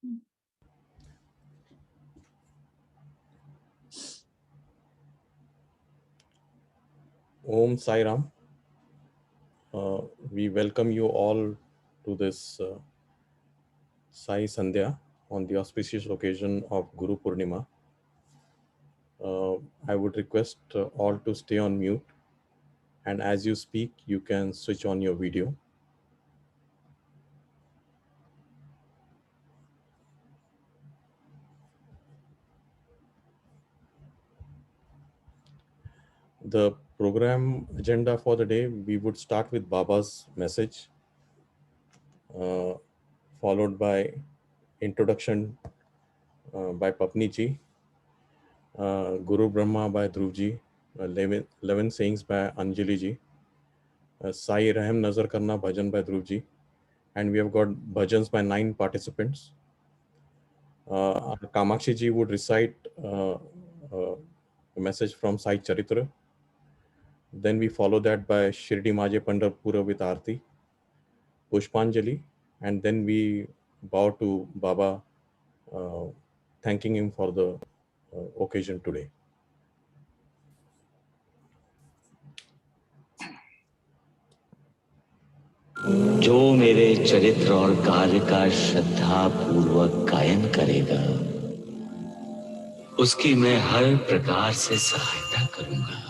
Om Sai Ram. We welcome you all to this Sai Sandhya on the auspicious occasion of Guru Purnima. I would request all to stay on mute, and as you speak, you can switch on your video. The program agenda for the day, we would start with Baba's message, followed by introduction by Papni ji, Guru Brahma by Dhruv ji, 11 sayings by Anjali ji, Sai Raham Nazar Karna Bhajan by Dhruv ji, and we have got bhajans by 9 participants. Kamakshi ji would recite a message from Sai Charitra. Then we follow that by Shirdi Maje Pandharpura with Aarti, Pushpanjali, and then we bow to Baba, thanking him for the occasion today. जो मेरे चरित्र और कार्य का श्रद्धा पूर्वक गायन करेगा, उसकी मैं हर प्रकार से सहायता करूंगा।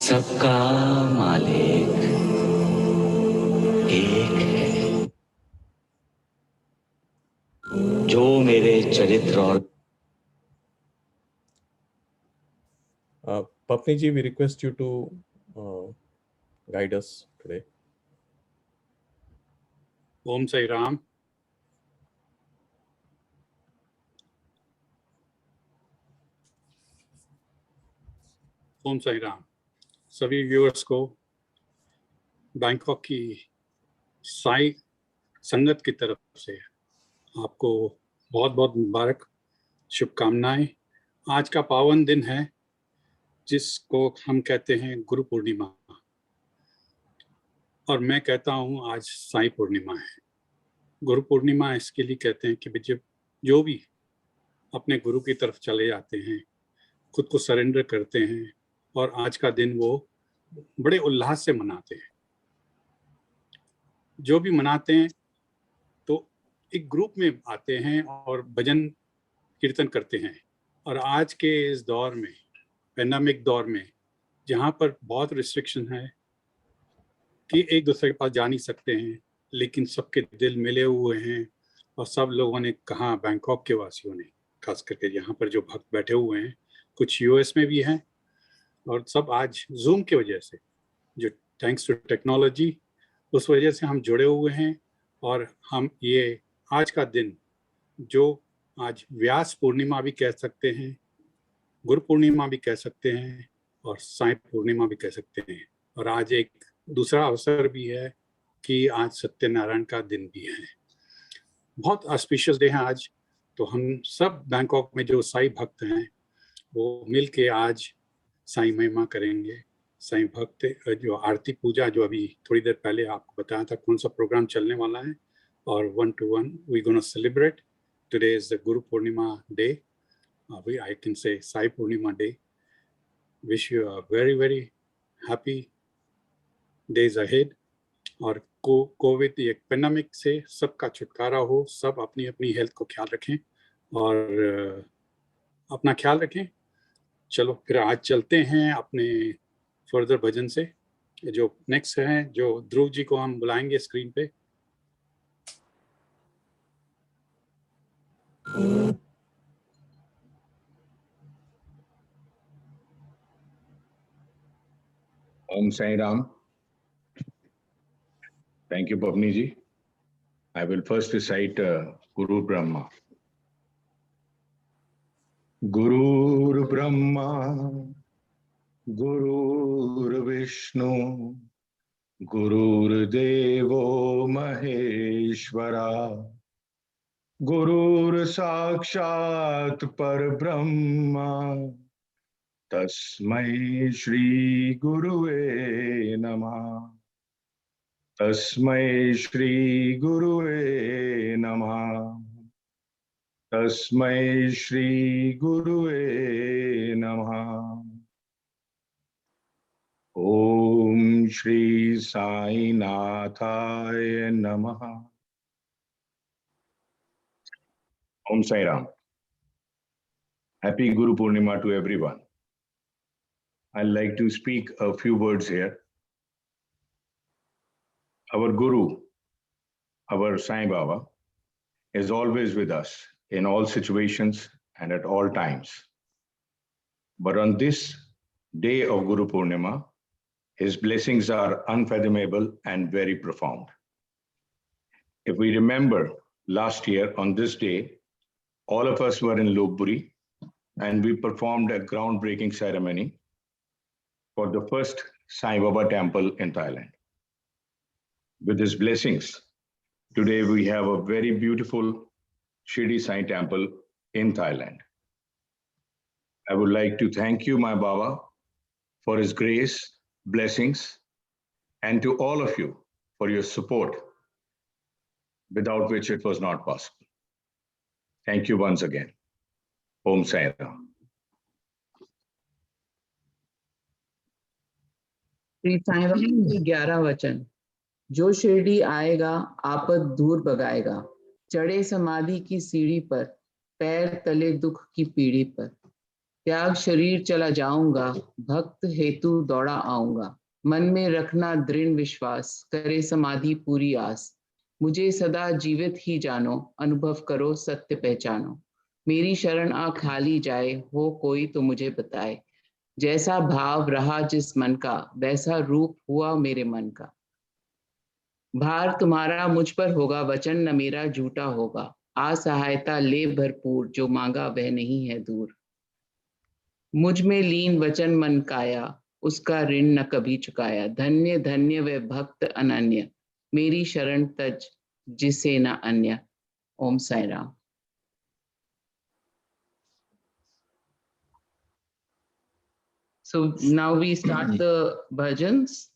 सबका मालिक एक है, जो मेरे चरित्र और Papni ji, we request you to guide us today. Om Sai Ram. ओम साई राम। सभी व्यूअर्स को बैंकॉक की साई संगत की तरफ से आपको बहुत बहुत मुबारक, शुभकामनाएं। आज का पावन दिन है जिसको हम कहते हैं गुरु पूर्णिमा, और मैं कहता हूं आज साई पूर्णिमा है। गुरु पूर्णिमा इसके लिए कहते हैं कि जो भी अपने गुरु की तरफ चले जाते हैं, खुद को सरेंडर करते हैं, और आज का दिन वो बड़े उल्लास से मनाते हैं। जो भी मनाते हैं तो एक ग्रुप में आते हैं और भजन कीर्तन करते हैं। और आज के इस दौर में, पैंडेमिक दौर में, जहाँ पर बहुत रिस्ट्रिक्शन है कि एक दूसरे के पास जा नहीं सकते हैं, लेकिन सबके दिल मिले हुए हैं। और सब लोगों ने कहा, बैंकॉक के वासियों ने खास करके, यहाँ पर जो भक्त बैठे हुए हैं, कुछ यूएस में भी हैं, और सब आज जूम की वजह से, जो थैंक्स टू टेक्नोलॉजी, उस वजह से हम जुड़े हुए हैं। और हम ये आज का दिन, जो आज व्यास पूर्णिमा भी कह सकते हैं, गुरु पूर्णिमा भी कह सकते हैं, और साई पूर्णिमा भी कह सकते हैं। और आज एक दूसरा अवसर भी है कि आज सत्यनारायण का दिन भी है। बहुत ऑस्पिशियस डे है आज। तो हम सब बैंकॉक में जो साई भक्त हैं वो मिल के आज साई महिमा करेंगे। साई भक्त जो आरती पूजा, जो अभी थोड़ी देर पहले आपको बताया था कौन सा प्रोग्राम चलने वाला है, और 1 to 1 we gonna celebrate. Today is the Guru Purnima day. I can say Sai Purnima day. Wish you a very very happy days ahead. और कोविड एक पेंडेमिक से सबका छुटकारा हो, सब अपनी अपनी हेल्थ को ख्याल रखें और अपना ख्याल रखें। चलो फिर आज चलते हैं अपने फर्दर भजन से। जो नेक्स्ट है, जो ध्रुव जी को हम बुलाएंगे स्क्रीन पे। Om Sai Ram. Thank you, Papni ji. I will first recite Guru Brahma. गुरुर्ब्रह्मा गुरुर्विष्णु गुरुर्देवो महेश्वरा गुरुर्साक्षात् परब्रह्मा तस्मै श्री गुरुवे नमः। तस्मै श्री गुरुवे नमः। तस्मै श्री गुरुवे नमः। ओम श्री साई नाथाय नमः। Om Sai Ram. Happy Guru Purnima to everyone. I'd like to speak a few words here. Our Guru, our Sai Baba, is always with us in all situations and at all times. But on this day of Guru Purnima, his blessings are unfathomable and very profound. If we remember last year on this day, all of us were in Lopburi and we performed a groundbreaking ceremony for the first Sai Baba temple in Thailand. With his blessings, today we have a very beautiful Shirdi Sai temple in Thailand. I would like to thank you, my Baba, for his grace, blessings, and to all of you for your support, without which it was not possible. Thank you once again. Om Sai Ram. Shri Sai Baba के 11 वचन। जो शिरडी आएगा आपद दूर भगाएगा, चढ़े समाधि की सीढ़ी पर, पैर तले दुख की पीढ़ी पर। त्याग शरीर चला जाऊंगा, भक्त हेतु दौड़ा आऊंगा। मन में रखना दृढ़ विश्वास, करे समाधि पूरी आस। मुझे सदा जीवित ही जानो, अनुभव करो सत्य पहचानो। मेरी शरण आ खाली जाए, हो कोई तो मुझे बताए। जैसा भाव रहा जिस मन का, वैसा रूप हुआ मेरे मन का। भार तुम्हारा मुझ पर होगा, वचन न मेरा झूठा होगा। आ सहायता ले भरपूर, जो मांगा वह नहीं है दूर। मुझ में लीन वचन मन काया, उसका ऋण न कभी चुकाया। धन्य धन्य वे भक्त अनन्य, मेरी शरण तज जिसे न अन्य। ओम Sai Ram. So now we start the bhajans.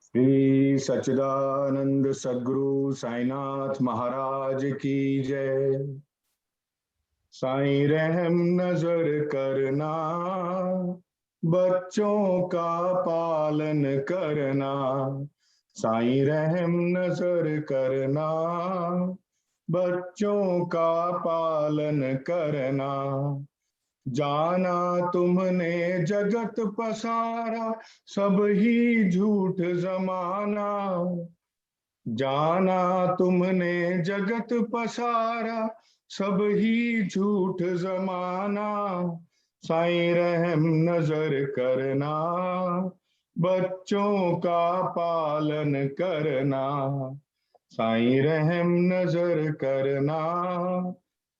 Shri सच्चिदानंद सद्गुरु साईनाथ महाराज की जय। साईं रहम नजर करना, बच्चों का पालन करना। साईं रहम नजर करना, बच्चों का पालन करना। जाना तुमने जगत पसारा, सब ही झूठ जमाना। जाना तुमने जगत पसारा, सब ही झूठ जमाना। साईं रहम नजर करना, बच्चों का पालन करना। साईं रहम नजर करना,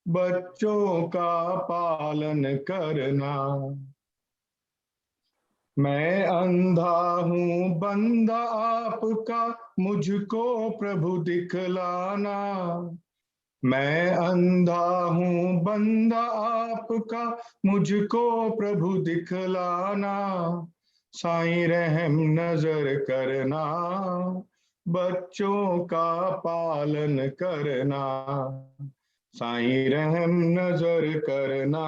बच्चों का पालन करना। मैं अंधा हूँ बंदा आपका, मुझको प्रभु दिखलाना। मैं अंधा हूँ बंदा आपका, मुझको प्रभु दिखलाना। साईं रहम नजर करना, बच्चों का पालन करना। साईं रहम नजर करना,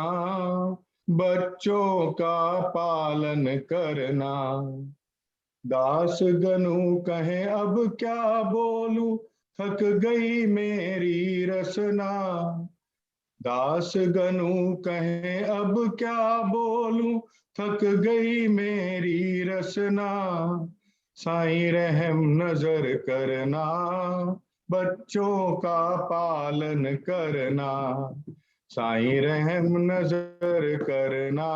बच्चों का पालन करना। दास गनु कहे अब क्या बोलूं, थक गई मेरी रसना। दास गनु कहे अब क्या बोलूं, थक गई मेरी रसना। साईं रहम नजर करना, बच्चों का पालन करना। साईं रहम नजर करना,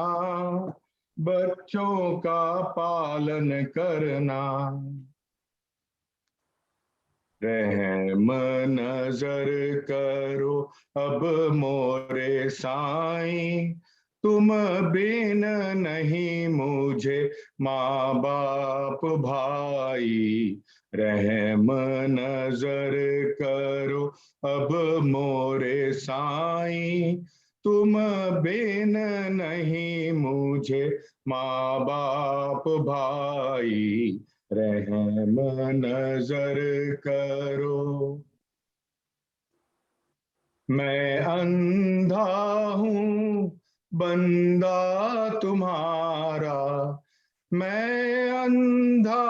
बच्चों का पालन करना। रहम नजर करो अब मोरे साईं, तुम बिन नहीं मुझे माँ बाप भाई। रहम नजर करो अब मोरे साईं, तुम बिन नहीं मुझे माँ बाप भाई। रहम नजर करो। मैं अंधा हूँ बंदा तुम्हारा, मैं अंधा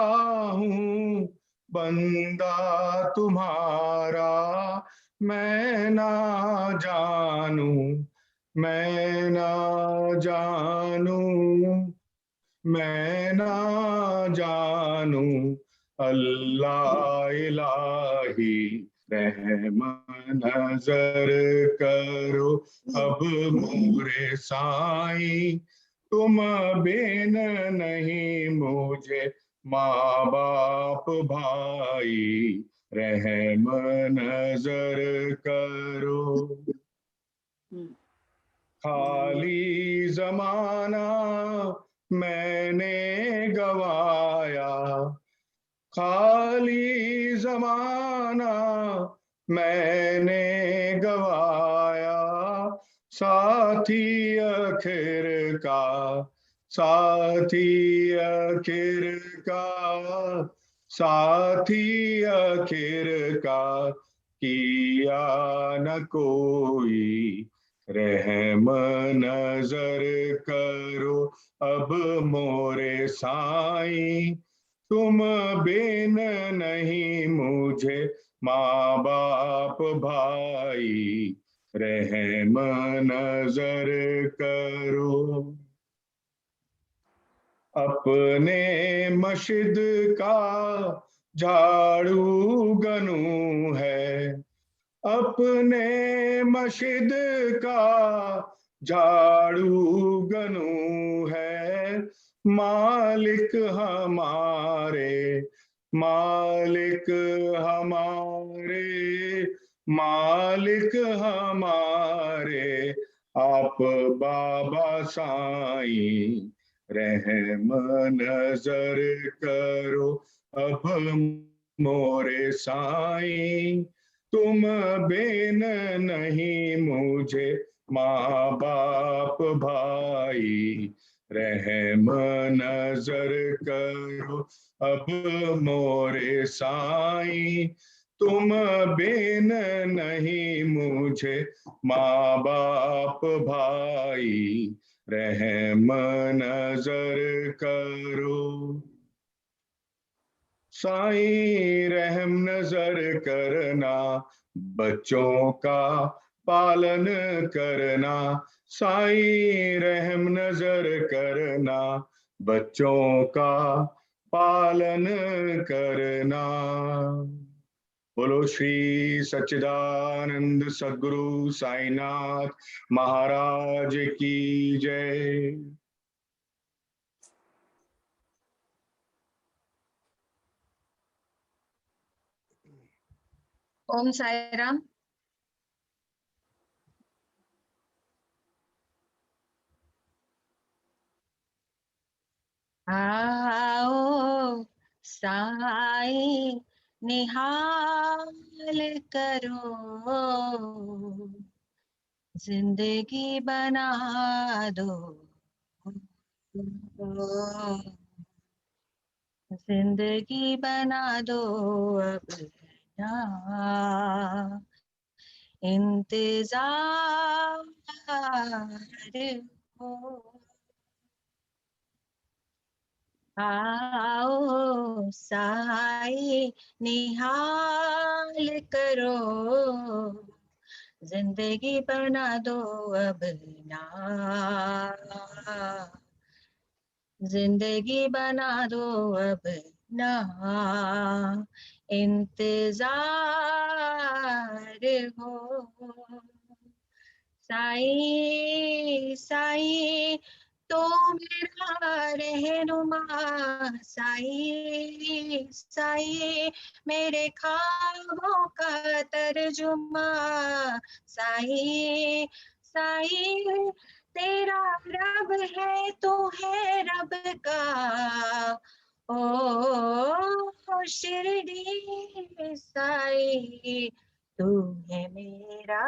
हूँ बंदा तुम्हारा। मैं ना जानू, मैं ना जानू, मैं ना जानू अल्लाह इलाही। रहम नजर करो अब मोरे साईं, तुम बिन नहीं मुझे माँ बाप भाई। रहम नजर करो। खाली जमाना मैंने गवाया, खाली जमाना मैंने गवाया। साथी आखिर का, साथी आखिर का, साथी आखिर का किया न कोई। रहम नजर करो अब मोरे साईं, तुम बिन नहीं मुझे माँ बाप भाई। रहम नजर करो। अपने मस्जिद का झाड़ू गनू है, अपने मस्जिद का झाड़ू गनू है। मालिक हमारे, मालिक हमारे, मालिक हमारे आप बाबा साईं। रहम नजर करो अब मोरे साईं, तुम बिन नहीं मुझे माँ बाप भाई। रहम नजर करो अब मोरे साईं, तुम बिन नहीं मुझे माँ बाप भाई। रहम नजर करो। साईं रहम नजर करना, बच्चों का पालन करना। साईं रहम नजर करना, बच्चों का पालन करना। बोलो श्री सच्चिदानंद सद्गुरु साईनाथ महाराज की जय। ओम साई राम। आओ साई निहाल करो, जिंदगी बना दो, जिंदगी बना दो अब ना इंतजार हो। आओ साई निहाल करो, जिंदगी बना दो अब ना, जिंदगी बना दो अब ना इंतजार हो। साई साई तो मेरा रहनुमा, साई साईं मेरे ख्वाबों का तर्जुमा साईं साईं तेरा रब है तू है रब का ओ शिरडी साईं तू है मेरा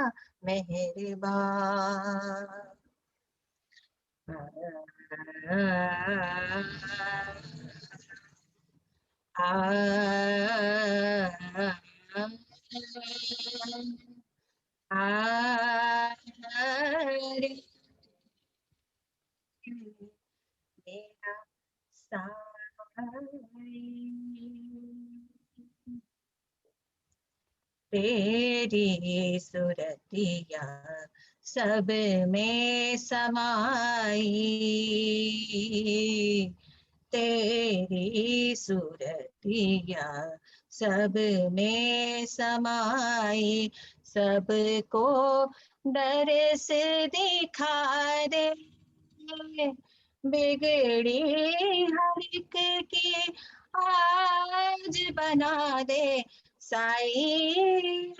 मेहरबान मेरा तेरी सुरतिया सब में समाई तेरी सूरतिया सब में समाई सबको दर्श दिखा दे बिगड़ी हर एक की आज बना दे साईं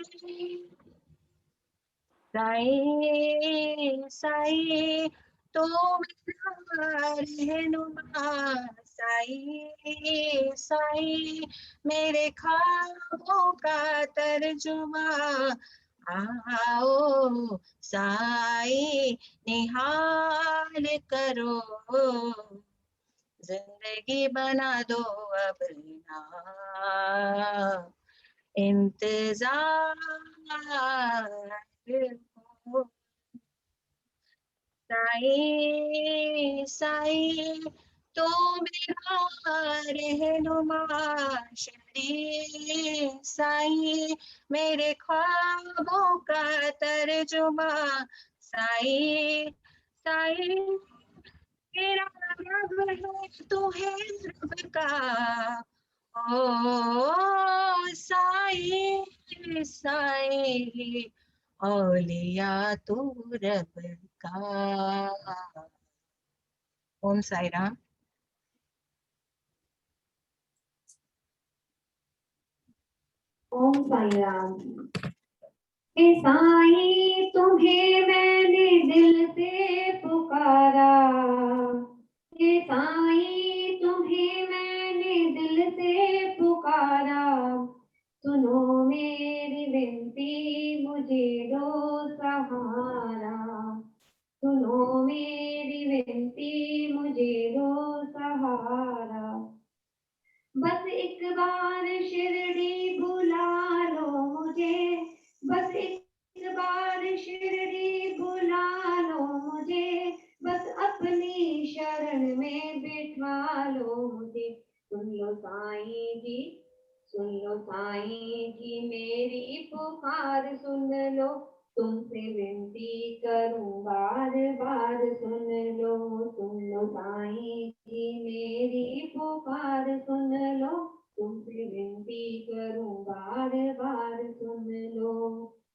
साईं साईं तो मेरा रहनुमा साईं साईं मेरे ख्वाबों का तर्जुमा आओ साईं निहाल करो जिंदगी बना दो अब ना इंतजार हो साईं साईं तो मेरा रहनुमा शिरडी साईं मेरे ख्वाबों का तर्जुमा साईं साईं तेरा रब है तू है रब का ओ साईं साईं औलिया तू रब का ओम साई राम ओम साई राम। हे साईं तुम्हें मैंने दिल से पुकारा हे साईं तुम्हें मैंने दिल से पुकारा सुनो मेरी विनती मुझे दो सहारा सुनो मेरी विनती मुझे दो सहारा बस एक बार शिरडी बुला लो मुझे बस एक बार शिरडी बुला लो मुझे बस अपनी शरण में बिठा लो मुझे सुन लो साईं जी मेरी पुकार सुन लो तुमसे विनती करूं बार बार सुन लो साईं जी मेरी पुकार सुन लो तुमसे विनती करूं बार बार सुन लो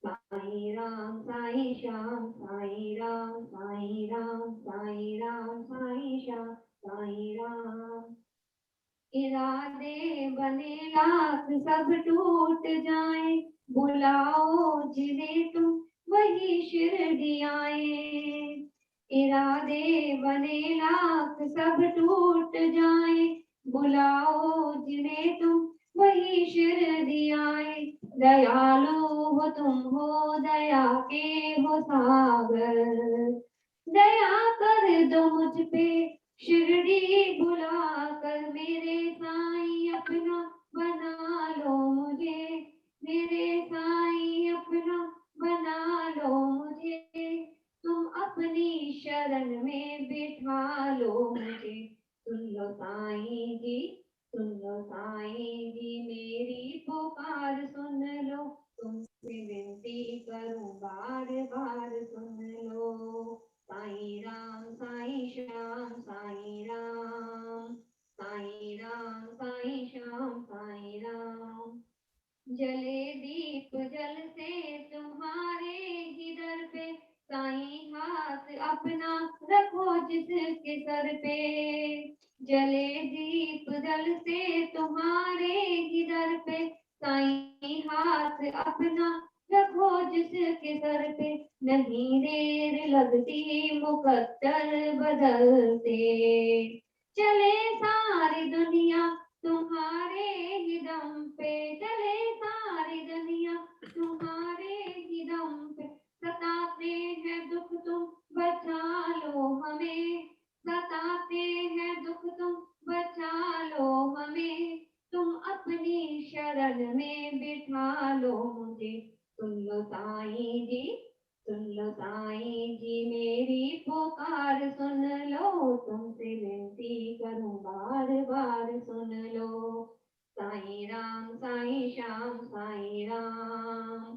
साईं राम साईं श्याम साईं राम साईं राम साईं राम साईं श्याम साईं राम इरादे बने लाख सब टूट जाए बुलाओ जिन्हें तुम वही शिरडी आए इरादे बने लाख सब टूट जाए बुलाओ जिन्हें तुम वही शिरडी आए दयालु हो तुम हो दया के हो सागर दया कर दो मुझ पे शिरडी बुला कर मेरे साईं अपना बना लो मुझे मेरे साईं अपना बना लो मुझे तुम अपनी शरण में बिठा लो मुझे सुन लो साईं जी मेरी पुकार सुन लो तुमसे विनती करूं बार बार सुन लो साईं राम साईं श्याम साईं राम साईं राम साईं श्याम साईं राम जले दीप जल से तुम्हारे ही दर पे साईं हाथ अपना रखो जिसके सर पे जले दीप जल से तुम्हारे तुम्हारे ही दर पे साईं हाथ अपना रखो जिसके सर पे, नहीं देर लगती मुकद्दर बदलते, चले सारी दुनिया तुम्हारे ही दम पे, चले सारी दुनिया तुम्हारे ही दम पे, सताते हैं दुख तुम बचा लो हमें, सताते हैं दुख तुम बचा लो हमें, तुम अपनी शरण में बिठा लो मुझे, सुन लो साईं जी, सुन लो साईं जी मेरी पुकार सुन लो, तुमसे विनती करूं बार बार सुन लो, साईं राम साईं श्याम साईं राम,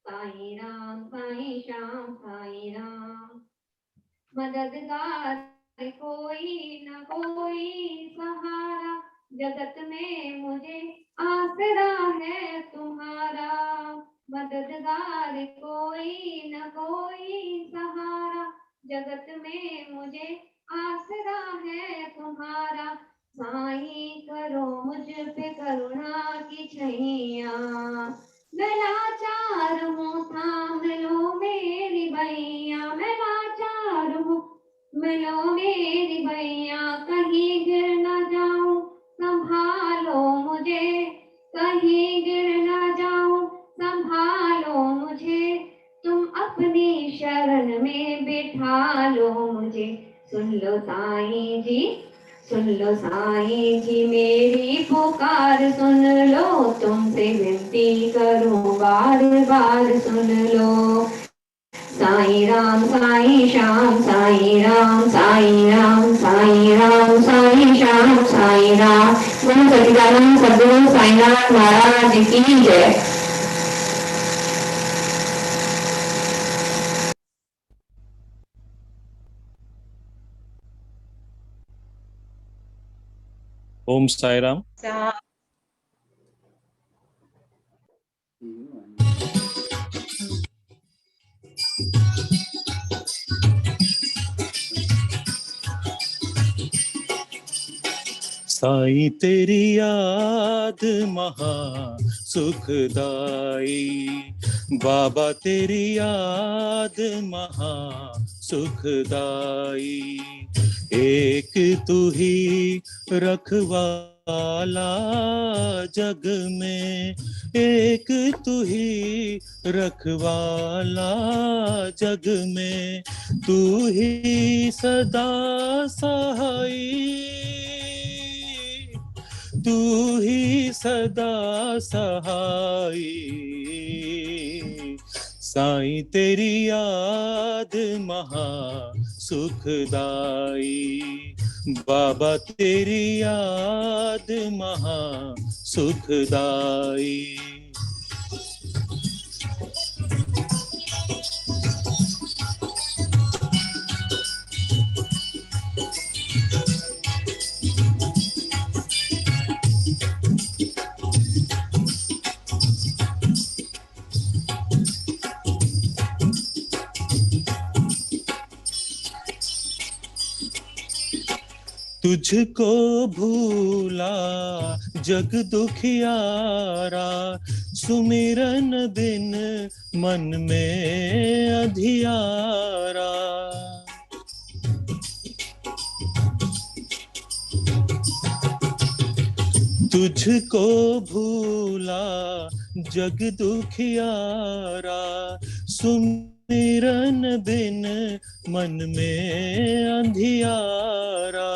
साईं राम साईं श्याम साईं राम, मददगार कोई न कोई सहारा, जगत में मुझे आसरा है तुम्हारा, मददगार कोई न कोई सहारा, जगत में मुझे आसरा है तुम्हारा, साईं करो मुझ पे करुणा की छैया, मैं लाचार हूँ थाम लो मेरी बैया, मैं लाचार हूँ मिलो मेरी बैया, कहीं गिर न जाऊं संभालो मुझे, कहीं गिर न जाऊं संभालो मुझे, तुम अपनी शरण में बिठा लो मुझे, सुन लो साईं जी, सुन लो साईं जी मेरी पुकार सुन लो, तुमसे विनती करूं बार बार सुन लो, साईं राम साईं श्याम साईं राम साईं राम साईं राम साईं श्याम साईं राम, गुरु सच्चिदानंद सद्गुरु साईंनाथ महाराज की जय। ओम साई राम। साईं तेरी याद महा सुखदाई, बाबा तेरी याद महा सुखदाई, एक तू ही रखवाला जग में, एक तू ही रखवाला जग में, तू ही सदा सहाई, तू ही सदा सहाई, साईं तेरी याद महा सुखदाई, बाबा तेरी याद महा सुखदाई। तुझको भूला जग दुखियारा, सुमिरन दिन मन में अधियारा, तुझको भूला जग दुखियारा, सुमिरन दिन मन में अंधियारा,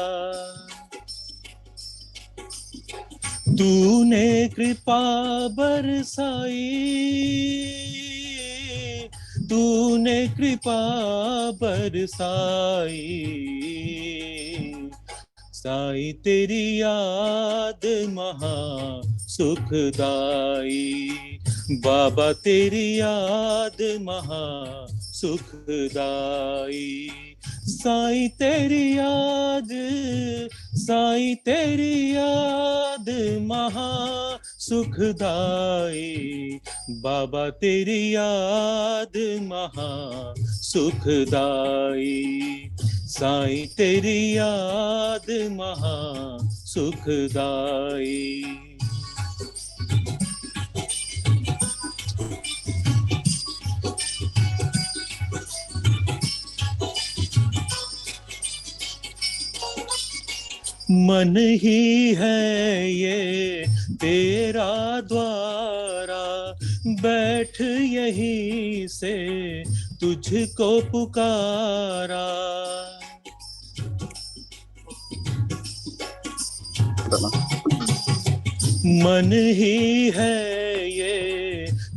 तूने कृपा बरसाई, तूने कृपा बरसाई, साईं तेरी याद महा सुखदाई, बाबा तेरी याद महा सुखदाई, साईं तेरी याद, साईं तेरी याद महा सुखदाई, बाबा तेरी याद महा सुखदाई, साईं तेरी याद महा सुखदाई। मन ही है ये तेरा द्वारा, बैठ यहीं से तुझको पुकारा। मन ही है ये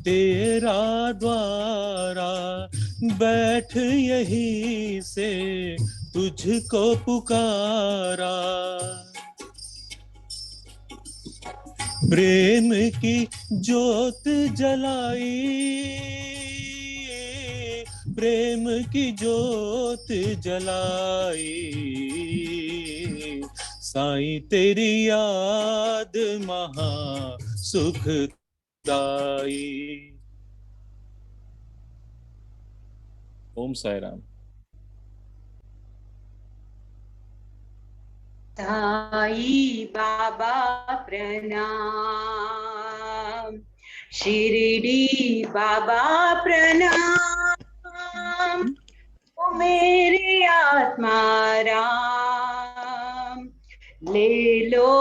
तेरा द्वारा, बैठ यहीं से तुझको पुकारा। प्रेम की ज्योत जलाई, प्रेम की ज्योत जलाई, साईं तेरी याद महा सुखदाई। ओम साई राम। साई बाबा प्रणाम, शिरडी बाबा प्रणाम, ओ मेरे आत्मा राम, ले लो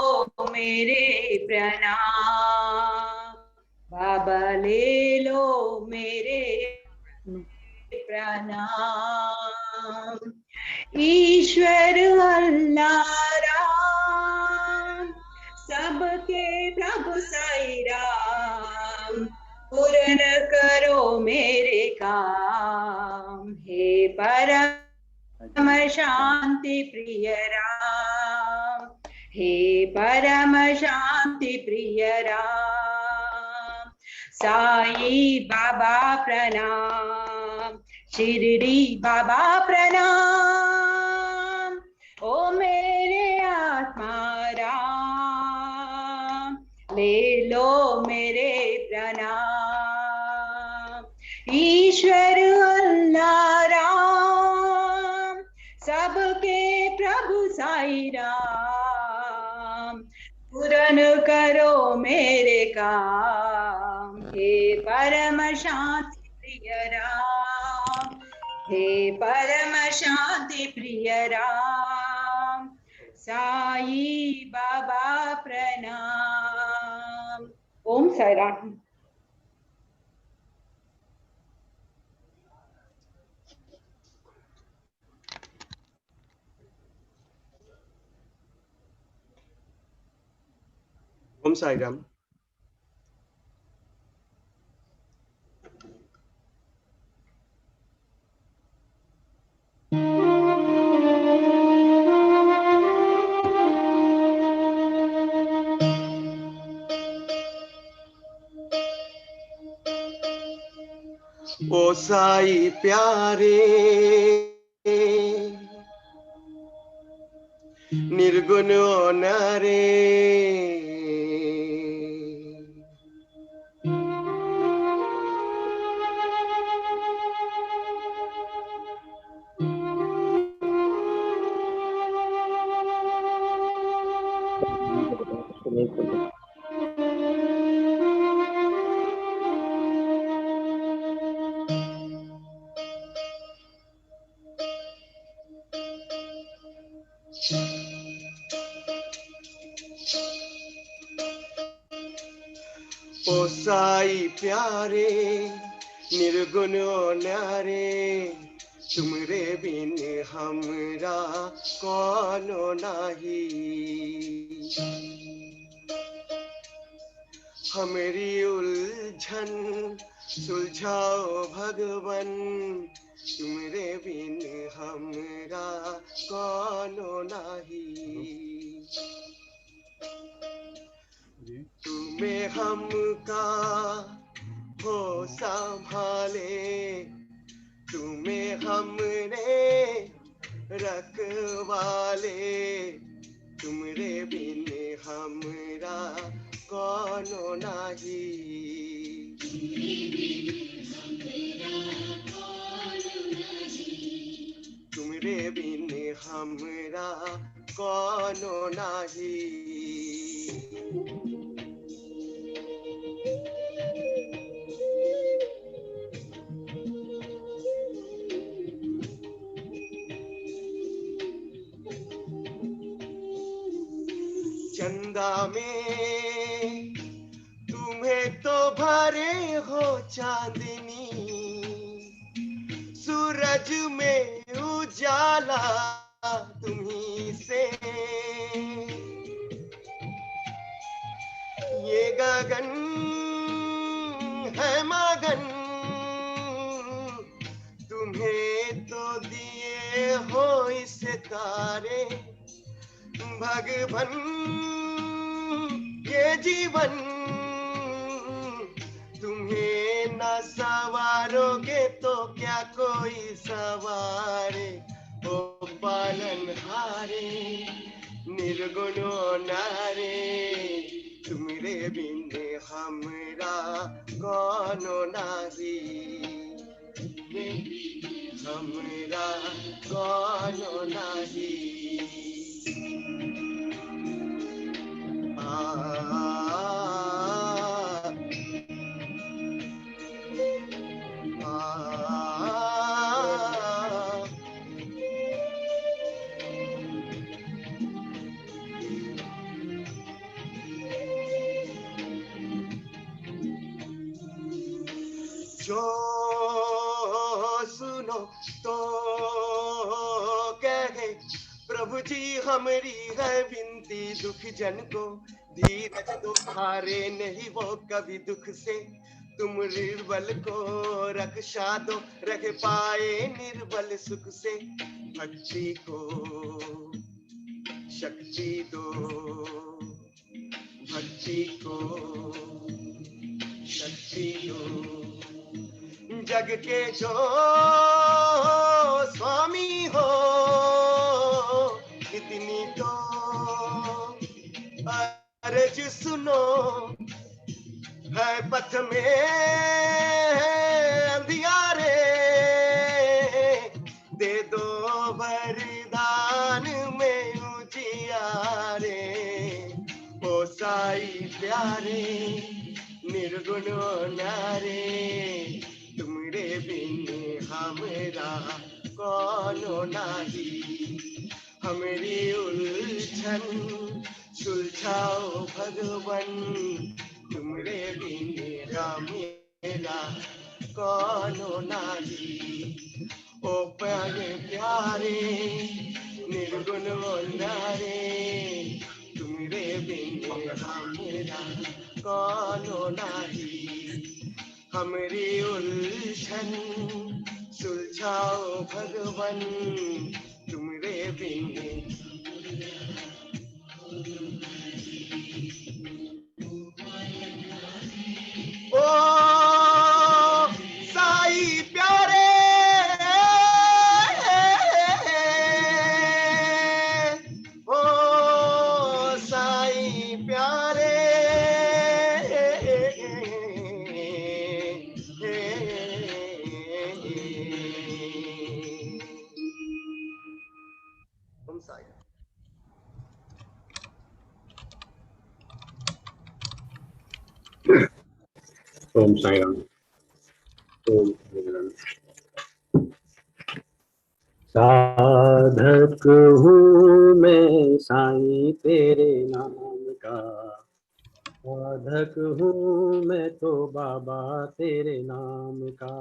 मेरे प्रणाम, बाबा ले लो मेरे प्रणाम। ईश्वर अल्लाह राम, सबके प्रभु साई राम, पूर्ण करो मेरे काम, हे परम शांति प्रिय राम, हे परम शांति प्रिय राम। साई बाबा प्रणाम, शिरडी बाबा प्रणाम, ओ मेरे आत्मा राम, ले लो मेरे प्रणाम। ईश्वर अल्लाह राम, सबके प्रभु साई राम, पूर्ण करो मेरे काम, हे परम शांति प्रिय राम, हे परम शांति प्रिय राम। साई बाबा प्रणाम। ओम साई राम। ओम साई राम। ओ साई प्यारे, निर्गुण नारे, ओ साई प्यारे, निर्गुण न्यारे, तुमरे बिन हमरा कौनो नाही। हमारी उलझन सुलझाओ भगवन, तुमरे बिन हमरा कौनो नाही। तुम्हें हमका हो संभाले, तुम्हें हमने रखवाले, तुमरे बिन हमरा कौनो नाही। तुमरे बिन हमरा कौनो नाही। खुदा में, तुम्हें तो भरे हो चांदनी, सूरज में उजाला तुम्ही से। ये गगन है मगन, तुम्हें तो दिए हो इस तारे, भगवन ये जीवन, तुम्हें न सवारोगे तो क्या कोई सवारे। ओ पालनहारे निर्गुणो नारे, तुमरे बिन हमरा कोनो नाही, हमरा कोनो नाही। जो सुनो तो कहे, प्रभु जी हमारी है विनती दुख जन को, धीरज दो हारे नहीं वो कभी दुख से, तुम निर्बल को रक्षा दो रख पाए निर्बल सुख से। भक्ति को शक्ति दो, भक्ति को शक्ति दो, जग के जो स्वामी हो, इतनी तो अर्ज सुनो, है पथ में अंधियारे, दे दो वरदान में उजियारे। ओ साई प्यारे निर्गुणो नारे, तुमरे बिन हमरा कोनो नाही, हमारी उलझन सुलझाओ भगवन, तुमरे बिन हमरा कोनो नाही। ओ प्यारे निर्गुण नारे, तुमरे बिन हमरा कोनो नाही, हमारी उलझन सुलझाओ भगवन, तुमरे बिन। ओ साई प्यारे ओम साई राम। ओम साई राम। साधक हूँ मैं साईं तेरे नाम का, साधक हूँ मैं तो बाबा तेरे नाम का।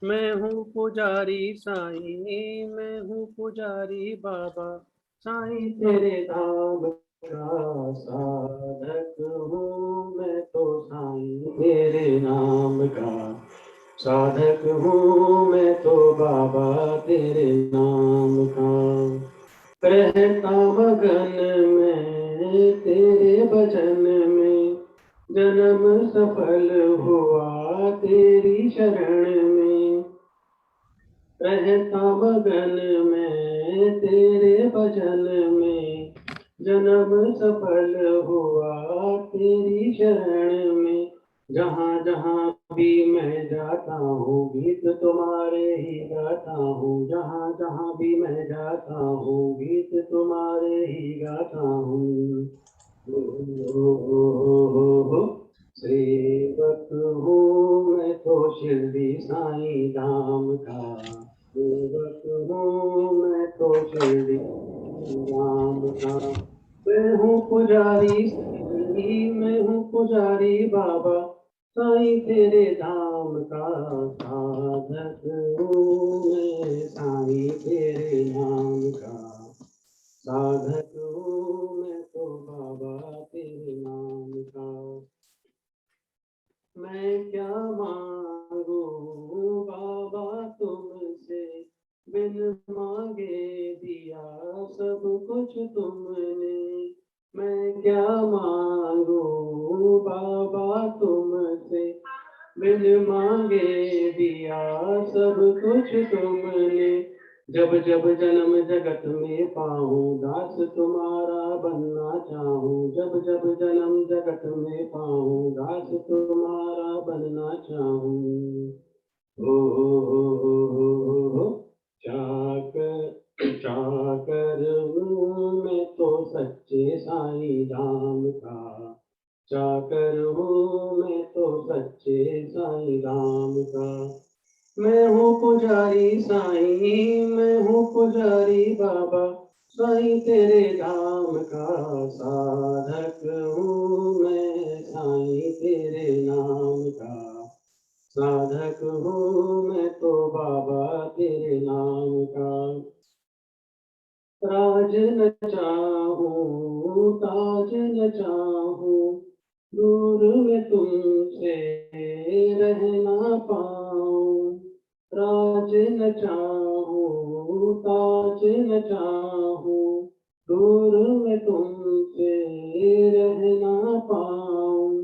मैं हूँ पुजारी साईं, मैं हूँ पुजारी बाबा साईं तेरे नाम का। साधक हूँ मैं तो साईं तेरे नाम का, साधक हूँ मैं तो बाबा तेरे नाम का। रहता मगन में तेरे भजन में, जन्म सफल हुआ तेरी शरण में। रहता मगन में तेरे भजन में, जन्म सफल हुआ तेरी शरण में। जहाँ जहाँ भी मैं जाता हूँ गीत तुम्हारे ही गाता हूँ, जहाँ जहाँ भी मैं जाता हूँ गीत तुम्हारे ही गाता हूँ। सेवक हूँ मैं तो शिरडी साईं धाम का, सेवक हूँ मैं तो शिरडी धाम का। मैं हूँ पुजारी पुजारी बाबा साईं तेरे धाम का, साधक हूँ मैं साईं तेरे नाम का, साधक हूँ मैं तो बाबा तेरे नाम का। मैं क्या मांगू बाबा तुमसे, बिन मांगे दिया सब कुछ तुमने। मैं क्या मांगू बाबा तुमसे, बिन मांगे दिया सब कुछ तुमने। जब जब जन्म जगत में पाऊं, दास तुम्हारा बनना चाहूं। जब जब जन्म जगत में पाऊं, दास तुम्हारा बनना चाहूं। हो चाकर हूँ मैं तो सच्चे साईं धाम का, चाकर हूँ मैं तो सच्चे साईं धाम का। मैं हूँ पुजारी साईं, मैं हूँ पुजारी बाबा साईं तेरे धाम का, साधक हूँ मैं साईं तेरे नाम का, साधक हूँ मैं तो बाबा तेरे नाम का। राज न चाहूं ताज न चाहूं, दूर में तुमसे रह ना पाऊं। राज न चाहूं ताज न चाहूं, दूर में तुमसे रह ना पाऊं।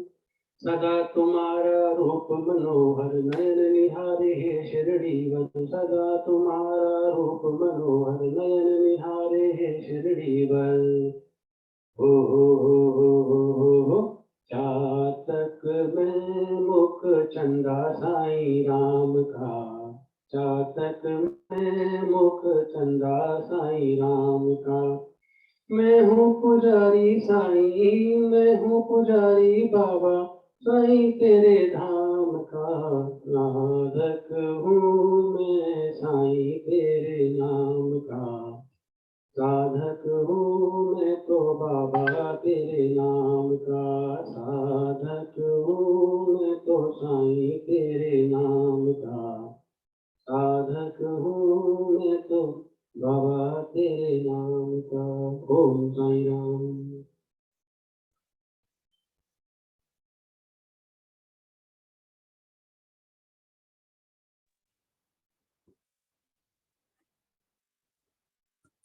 सदा तुम्हारा रूप मनोहर नयन निहारे हे शिरडी वन। सदा तुम्हारा रूप मनोहर नयन निहारे हे शिरडी वन। हो चातक में मुख चंदा साईं राम का, चातक में मुख चंदा साईं राम का। मैं हूँ पुजारी साईं, मैं हूँ पुजारी बाबा साईं तेरे धाम का, साधक हूँ मैं साईं तेरे नाम का, साधक हूँ मैं तो बाबा तेरे नाम का, साधक हूँ मैं तो साईं तेरे नाम का, साधक हूँ मैं तो बाबा तेरे नाम का। ओम साईं राम।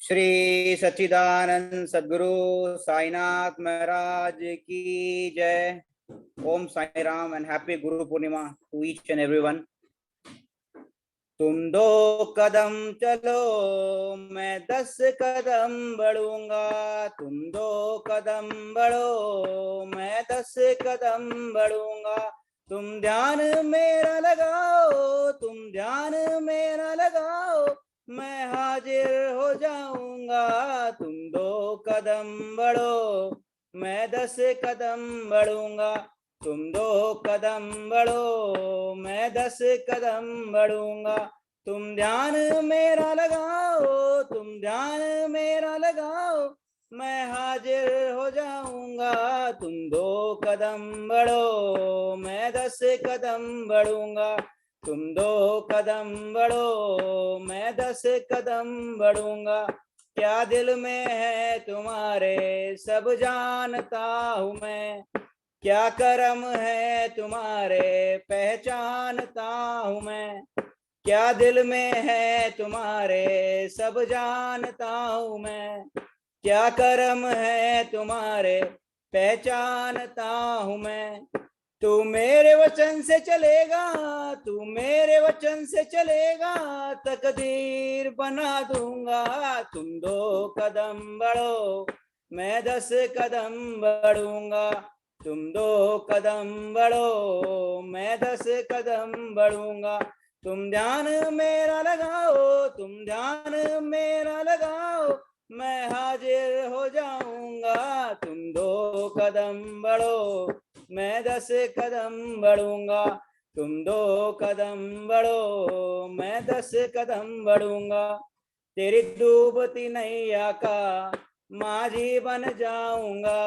श्री सच्चिदानंद सद्गुरु साईनाथ महाराज की जय। ओम Sai Ram and happy Guru Purnima to each and everyone. तुम 2 कदम चलो मैं 10 कदम बढ़ूंगा, तुम 2 कदम बढ़ो मैं 10 कदम बढ़ूंगा। तुम ध्यान मेरा लगाओ, तुम ध्यान मेरा लगाओ, मैं हाजिर हो जाऊंगा। तुम 2 कदम बढ़ो मैं 10 कदम बढ़ूंगा, तुम 2 कदम बढ़ो मैं 10 कदम बढ़ूंगा। तुम ध्यान मेरा लगाओ, तुम ध्यान मेरा लगाओ, मैं हाजिर हो जाऊंगा। तुम 2 कदम बढ़ो मैं 10 कदम बढ़ूंगा, तुम 2 कदम बढ़ो मैं 10 कदम बढ़ूंगा। क्या दिल में है तुम्हारे सब जानता हूँ मैं, क्या कर्म है तुम्हारे पहचानता हूँ मैं। क्या दिल में है तुम्हारे सब जानता हूँ मैं, क्या कर्म है तुम्हारे पहचानता हूँ मैं। तू मेरे वचन से चलेगा, तू मेरे वचन से चलेगा, तकदीर बना दूंगा। तुम 2 कदम बढ़ो मैं 10 कदम बढ़ूंगा, तुम 2 कदम बढ़ो मैं 10 कदम बढ़ूंगा। तुम ध्यान मेरा लगाओ, तुम ध्यान मेरा लगाओ, मैं हाजिर हो जाऊंगा। तुम 2 कदम बढ़ो मैं 10 कदम बढ़ूंगा, तुम 2 कदम बढ़ो मैं 10 कदम बढ़ूंगा। तेरी डूबती नैया का माझी बन जाऊंगा,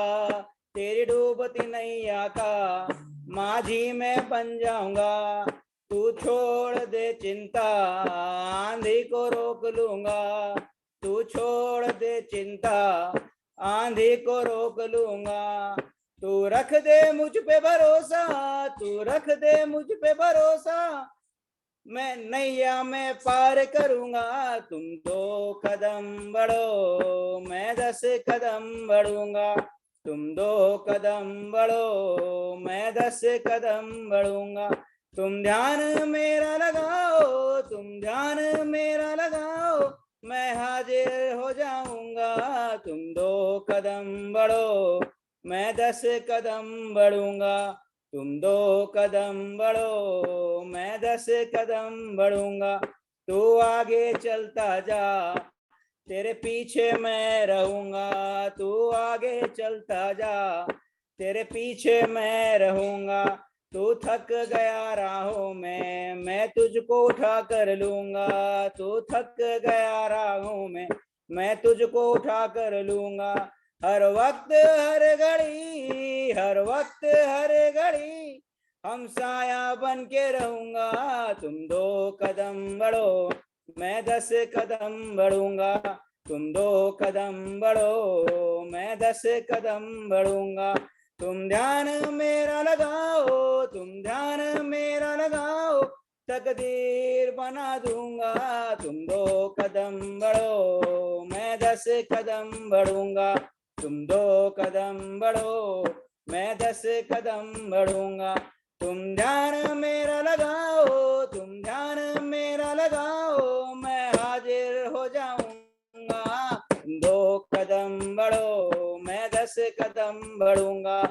तेरी डूबती नैया का माझी मैं बन जाऊंगा। तू छोड़ दे चिंता आंधी को रोक लूंगा। तू छोड़ दे चिंता आंधी को रोक लूंगा। तू रख दे मुझ पे भरोसा, तू रख दे मुझ पे भरोसा, मैं नैया में पार करूंगा। तुम 2 कदम बढ़ो मैं 10 कदम बढ़ूंगा। तुम 2 कदम बढ़ो मैं 10 कदम बढ़ूंगा। तुम ध्यान मेरा लगाओ, तुम ध्यान मेरा लगाओ, मैं हाजिर हो जाऊंगा। तुम 2 कदम बढ़ो मैं 10 कदम बढ़ूंगा। तुम 2 कदम बढ़ो मैं 10 कदम बढ़ूंगा। तू आगे चलता जा तेरे पीछे मैं रहूंगा। तू आगे चलता जा तेरे पीछे मैं रहूंगा। तू थक गया राहों में मैं तुझको उठा कर लूंगा। तू थक गया राहों में मैं तुझको उठा कर लूंगा। हर वक्त हर घड़ी, हर वक्त हर घड़ी हम साया बन के रहूंगा। तुम 2 कदम बढ़ो मैं 10 कदम बढ़ूंगा। तुम 2 कदम बढ़ो मैं 10 कदम बढ़ूंगा। तुम ध्यान मेरा लगाओ, तुम ध्यान मेरा लगाओ, तकदीर बना दूंगा। तुम 2 कदम बढ़ो मैं 10 कदम बढ़ूंगा। तुम 2 कदम बढ़ो मैं 10 कदम बढ़ूंगा। तुम ध्यान मेरा लगाओ, तुम ध्यान मेरा लगाओ, मैं हाजिर हो जाऊंगा। 2 कदम बढ़ो मैं 10 कदम बढ़ूंगा।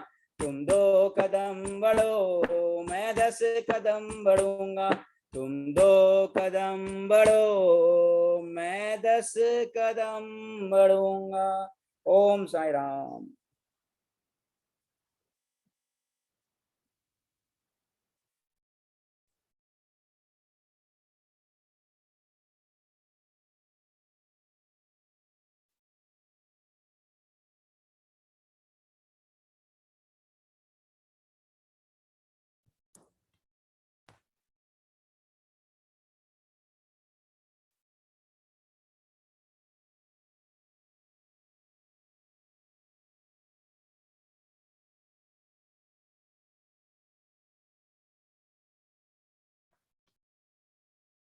तुम 2 कदम बढ़ो मैं 10 कदम बढ़ूंगा। तुम 2 कदम बढ़ो मैं 10 कदम बढ़ूंगा। ओम साई राम।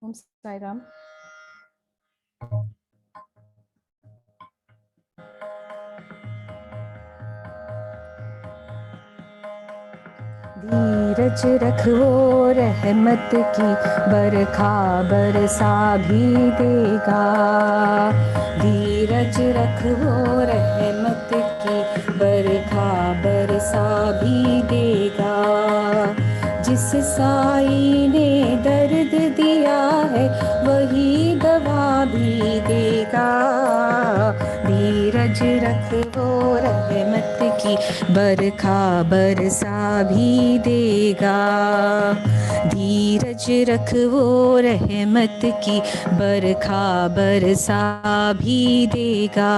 ओम साई राम। धीरज रखो रहमत की बरखा बरसा भी देगा। धीरज रखो रहमत की बरखा बरसा भी देगा। जिस साई ने दर्द दिया है वही दवा भी देगा। धीरज रखो रहमत की बरखा बरसा भी देगा। धीरज रखो रहमत की बरखा बरसा भी देगा।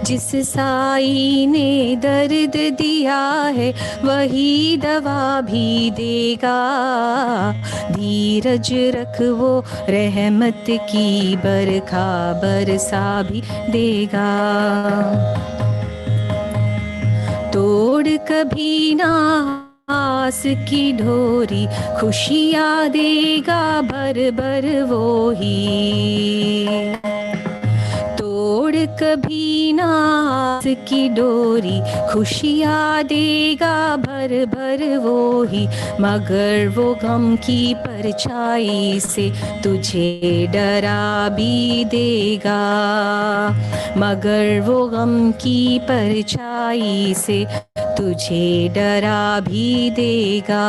जिस साई ने दर्द दिया है वही दवा भी देगा। धीरज रखो रहमत की बरखा बरसा भी देगा। तोड़ कभी ना आस की ढोरी खुशियाँ देगा भर भर वो ही। तोड़ कभी ना आस की डोरी खुशियाँ देगा भर भर वो ही। मगर वो गम की परछाई से तुझे डरा भी देगा। मगर वो गम की परछाई से तुझे डरा भी देगा।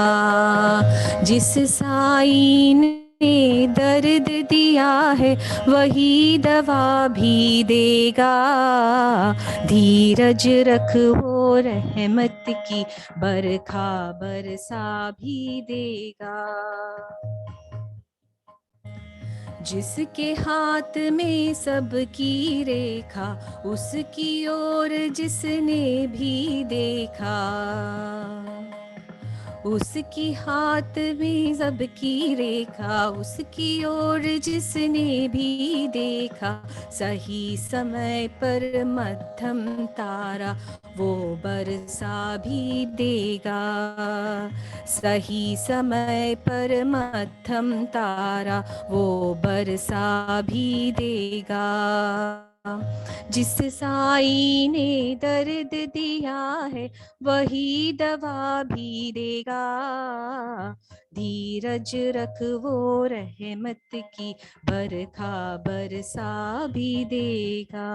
जिस साई ने दर्द दिया है वही दवा भी देगा। धीरज रखो रहमत की बरखा बरसा भी देगा। जिसके हाथ में सबकी रेखा, उसकी ओर जिसने भी देखा। उसकी हाथ में सबकी रेखा, उसकी ओर जिसने भी देखा। सही समय पर मध्यम तारा वो बरसा भी देगा। सही समय पर मध्यम तारा वो बरसा भी देगा। जिस साई ने दर्द दिया है वही दवा भी देगा। धीरज रख वो रहमत की बरखा बरसा भी देगा।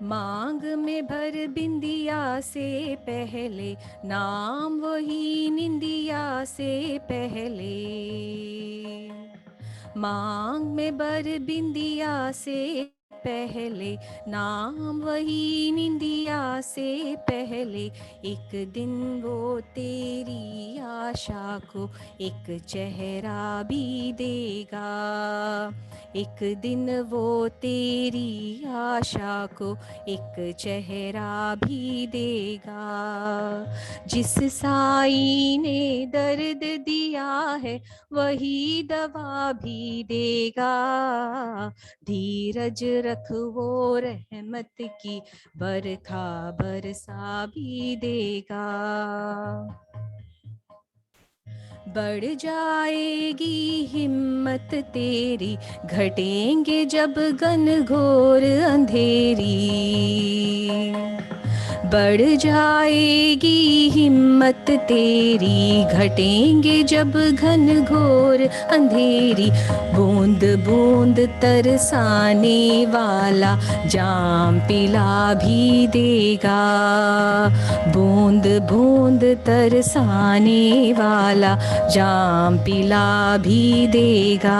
मांग में भर बिंदिया से पहले, नाम वही निंदिया से पहले। मांग में बर बिंदिया से पहले, नाम वही निंदिया से पहले। एक दिन वो तेरी आशा को एक चेहरा भी देगा। एक दिन वो तेरी आशा को एक चेहरा भी देगा। जिस साई ने दर्द दिया है वही दवा भी देगा। धीरज रख वो रहमत की बरखा बरसा भी देगा। बढ़ जाएगी हिम्मत तेरी, घटेंगे जब घनघोर अंधेरी। बढ़ जाएगी हिम्मत तेरी, घटेंगे जब घनघोर अंधेरी। बूंद बूंद तरसाने वाला जाम पिला भी देगा। बूंद बूंद तरसाने वाला जाम पिला भी देगा।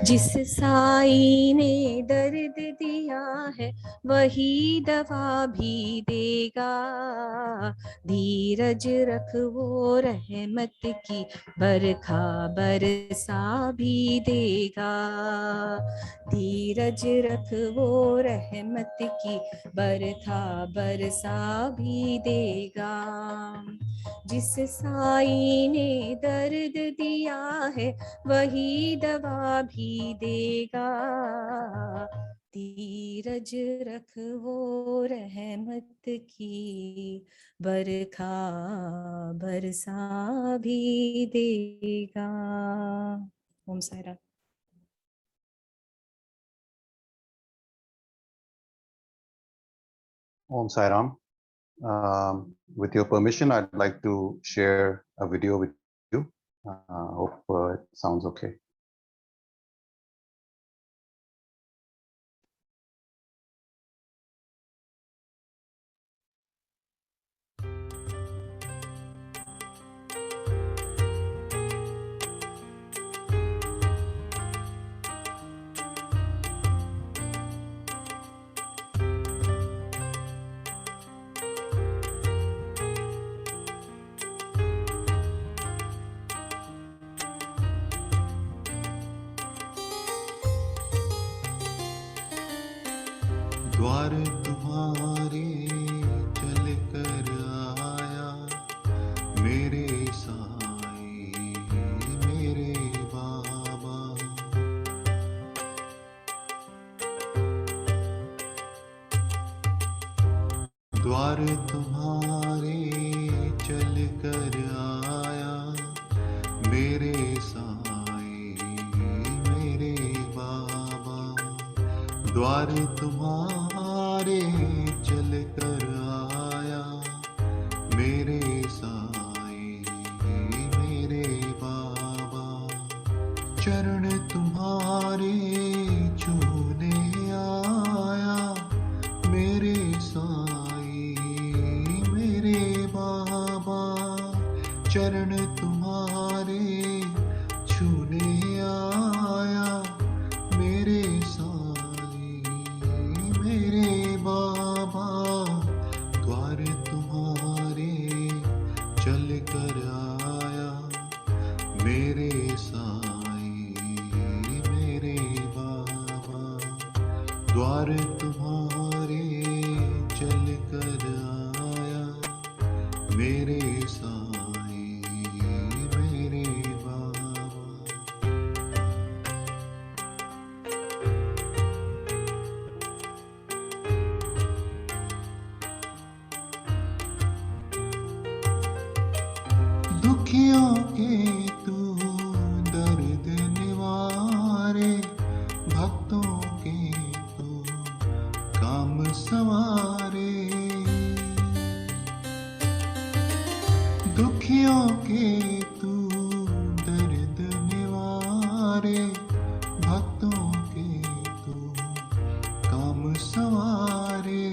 जिस साई ने दर्द दिया है वही दवा भी देगा। धीरज रख वो रहमत की बरखा बरसा भी देगा। धीरज रख वो रहमत की बरखा बरसा भी देगा। जिस साई ने दर्द दिया है वही दवा भी देगा। धीरज रख वो रहमत की बरखा बरसा भी देगा। ओम Sai Ram. Om Sai Ram. With your permission, I'd like to share a video with you. Hope it sounds okay. द्वार तुम्हारे चल कर आया मेरे साईं मेरे बाबा। द्वार तुम्हारे चल कर आया मेरे साईं मेरे बाबा। द्वार तुम्हारे चल कर आया मेरे साईं मेरे बाबा। चरण तुम्हारे छूने आया मेरे साईं मेरे बाबा। चरण तुम्हारे छूने आया मेरे मेरे बाबा। द्वार तुम्हारे चल कर आया मेरे कर आया मेरे साईं मेरे बाबा। दुखियों के तू दर्द निवारे, भक्तों के तू काम संवारे। दुखियों के तू दर्द निवारे, भक्तों के तू काम संवारे।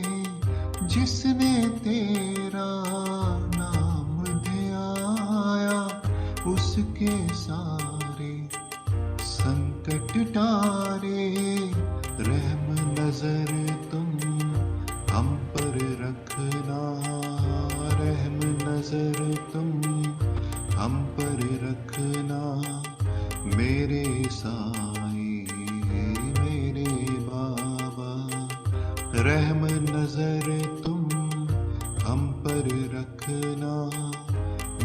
जिसने तेरा नाम ध्याया उसके सारे संकट टारे। रहम नजर तुम हम पर रखना, रहम नजर तुम हम पर रखना मेरे साईं मेरे बाबा। रहम नजर तुम हम पर रखना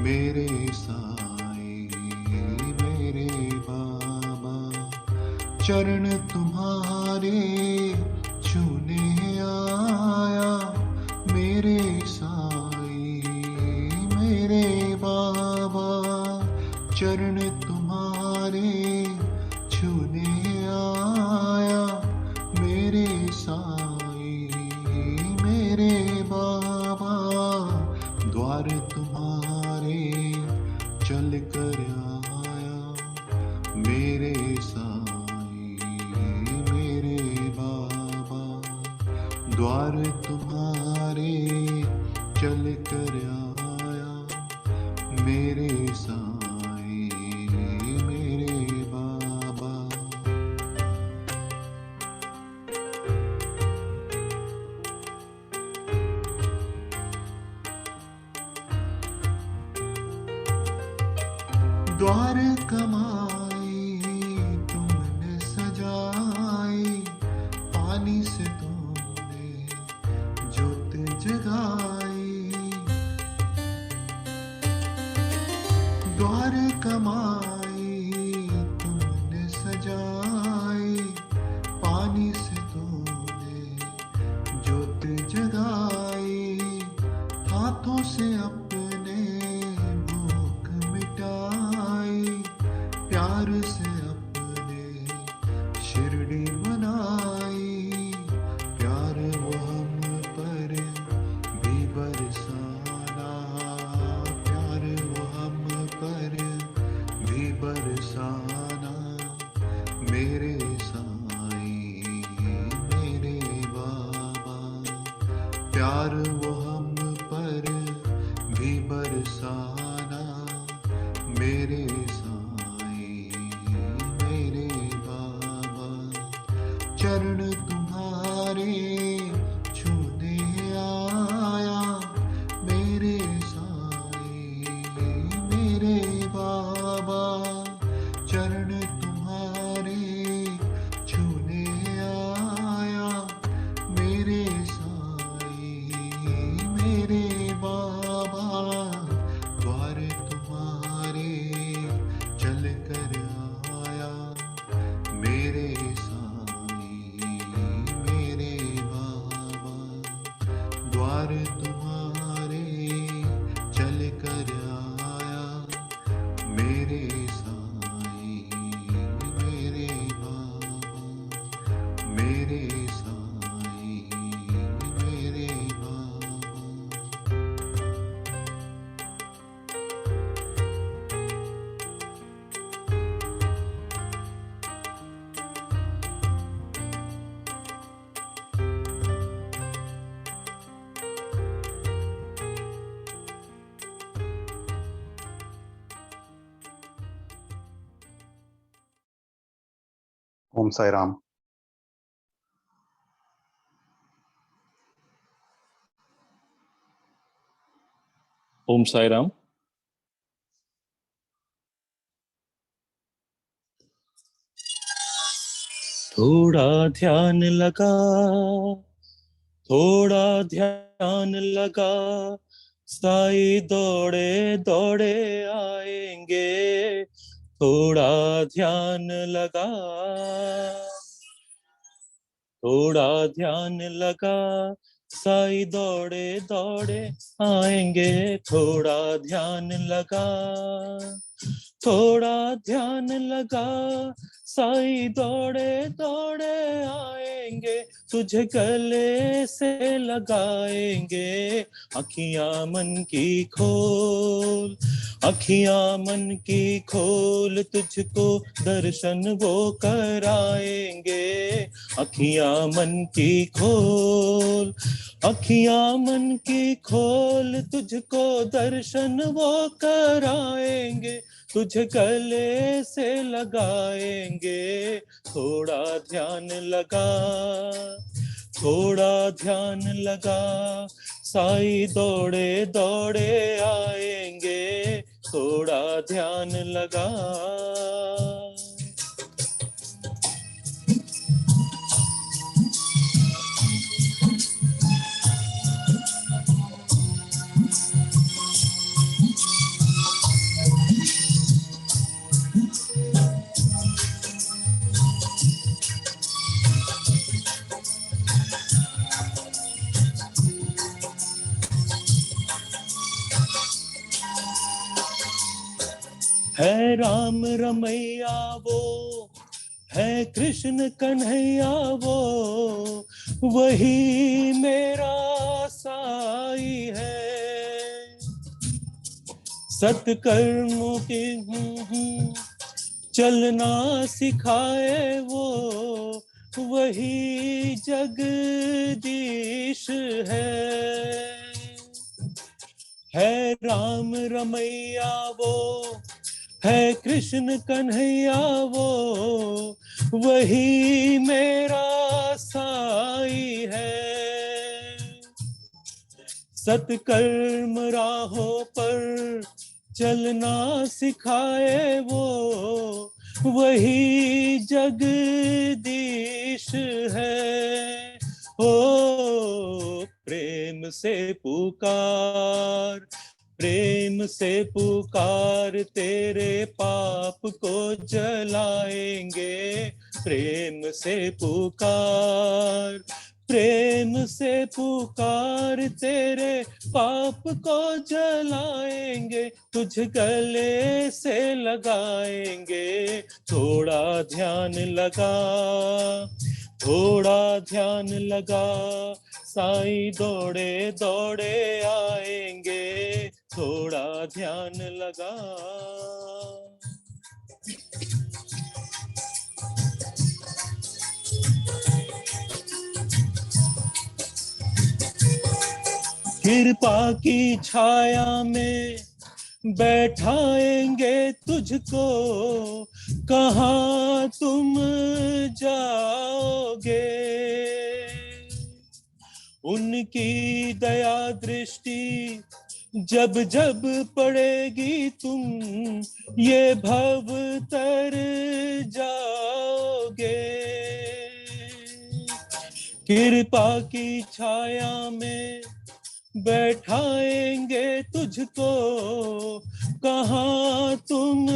मेरे साईं मेरे बाबा। चरण तुम्हारे छूने आया मेरे साईं मेरे बाबा। चरण तुम्हारे छूने आया मेरे साईं मेरे बाबा। द्वार तुम्हारे चल कर आया मेरे साईं मेरे बाबा। द्वार तुम्हारे चल कर आया मेरे साईं मेरे बाबा। द्वार कमाई तुमने सजाई, पानी से तुमने ज्योत जगाई। द्वार कमाई तुमने सजाई, पानी से तुमने ज्योत जगाई। हाथों से अपने भूख मिटाई, प्यार से अपने शिरडी बनाई। प्यार वो हम पर भी बरसाना, प्यार वो हम पर भी बरसाना मेरे साईं मेरे बाबा। प्यार वो हम पर भी बरसाना मेरे साईं मेरे बाबा। चरण तुम्हारे छूने आया मेरे साईं मेरे बाबा। चरण तुम्हारे छूने आया मेरे साईं मेरे बाबा। द्वार तुम्हारे चल कर आया मेरे साईं मेरे बाबा। द्वार तुम्हारे चल कर आया मेरे साईं मेरे बाबा। मेरे साईं मेरे बाबा। Om Sai Ram. ओम साई राम। थोड़ा ध्यान लगा थोड़ा ध्यान लगा, साई दौड़े दौड़े आएंगे, थोड़ा ध्यान लगा, थोड़ा ध्यान लगा, साई दौड़े दौड़े आएंगे, थोड़ा ध्यान लगा, थोड़ा ध्यान लगा, साई दौड़े दौड़े आएंगे, तुझे गले से लगाएंगे, अखियां मन की खोल, अखियां मन की खोल, तुझको दर्शन वो कराएंगे, अखियां मन की खोल, अखियां मन की खोल, तुझको दर्शन वो कराएंगे, तुझे गले से लगाएंगे, थोड़ा ध्यान लगा, थोड़ा ध्यान लगा, साई दौड़े दौड़े आएंगे, थोड़ा ध्यान लगा। है राम रमैया वो, है कृष्ण कन्हैया वो, वही मेरा साई है, सत्कर्मों की चलना सिखाए वो, वही जगदीश है राम रमैया वो, है कृष्ण कन्हैया वो, वही मेरा साई है, सत्कर्म राहों पर चलना सिखाए वो, वही जगदीश है। ओ प्रेम से पुकार, प्रेम से पुकार, तेरे पाप को जलाएंगे, प्रेम से पुकार, प्रेम से पुकार, तेरे पाप को जलाएंगे, तुझ गले से लगाएंगे, थोड़ा ध्यान लगा, थोड़ा ध्यान लगा, साईं दौड़े दौड़े आएंगे, थोड़ा ध्यान लगा। कृपा की छाया में बैठाएंगे तुझको, कहाँ तुम जाओगे, उनकी दया दृष्टि जब जब पड़ेगी, तुम ये भव तर जाओगे, कृपा की छाया में बैठाएंगे तुझको, कहाँ तुम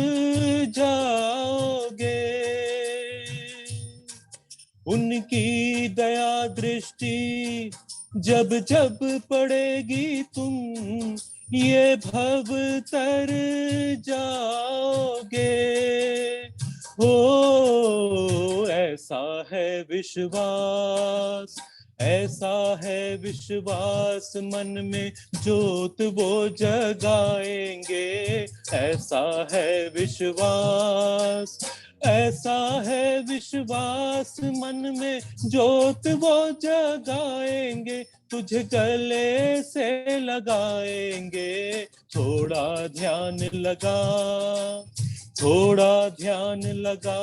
जाओगे, उनकी दया दृष्टि जब जब पड़ेगी, तुम ये भव तर जाओगे। ओ ऐसा है विश्वास, ऐसा है विश्वास, मन में ज्योत वो जगाएंगे, ऐसा है विश्वास, ऐसा है विश्वास, मन में ज्योत वो जगाएंगे, तुझे गले से लगाएंगे, थोड़ा ध्यान लगा, थोड़ा ध्यान लगा,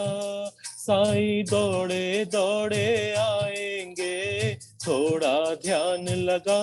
साईं दौड़े दौड़े आएंगे, थोड़ा ध्यान लगा।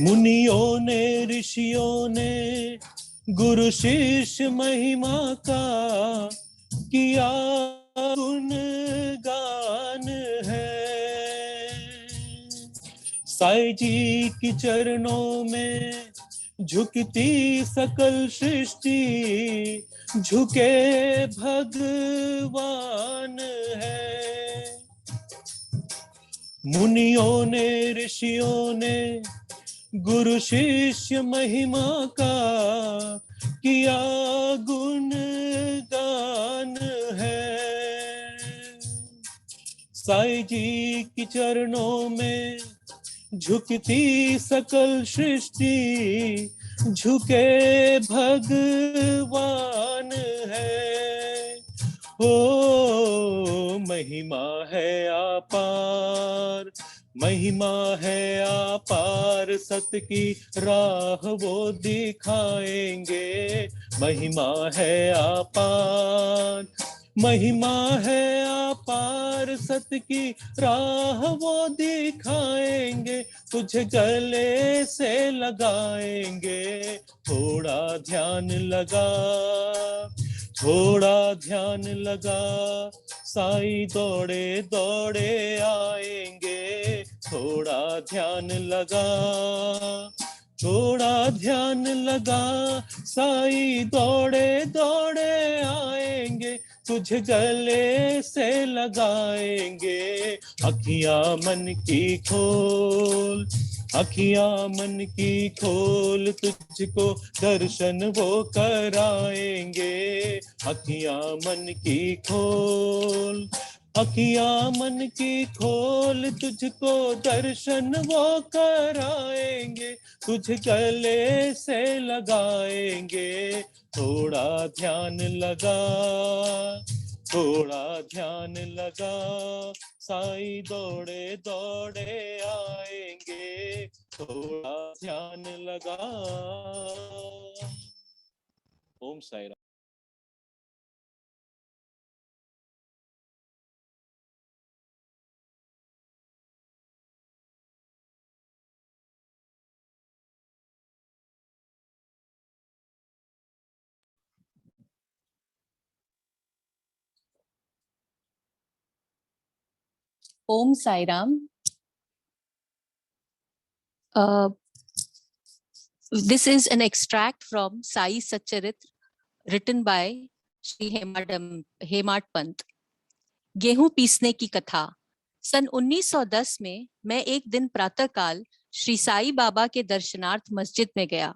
मुनियों ने ऋषियों ने गुरु शिष्य महिमा का किया गुणगान है। साईं जी के चरणों में झुकती सकल सृष्टि, झुके भगवान है। मुनियों ने ऋषियों ने गुरु शिष्य महिमा का किया गुणगान है। साईं जी के चरणों में झुकती सकल सृष्टि, झुके भगवान है। ओ महिमा है अपार, महिमा है अपार, सत्य की राह वो दिखाएंगे। महिमा है अपार, महिमा है अपार, सत्य की राह वो दिखाएंगे। तुझे गले से लगाएंगे, थोड़ा ध्यान लगा, थोड़ा ध्यान लगा। साईं दौड़े दौड़े आएंगे, थोड़ा ध्यान लगा, थोड़ा ध्यान लगा। साईं दौड़े दौड़े आएंगे, तुझे गले से लगाएंगे। अखियां मन की खोल, अखियां मन की खोल, तुझको दर्शन वो कराएंगे। अखियां मन की खोल, अखियां मन की खोल, तुझको दर्शन वो कराएंगे। तुझ गले से लगाएंगे, थोड़ा ध्यान लगा, थोड़ा ध्यान लगा। साईं दौड़े दौड़े आएंगे, थोड़ा ध्यान लगा। Om Sai Ram. Om Sai Ram. This is an extract from Sai Satcharitra written by Shri Hemad Pant. गेहूं पीसने की कथा। सन 1910 में मैं एक दिन प्रातःकाल श्री साई बाबा के दर्शनार्थ मस्जिद में गया।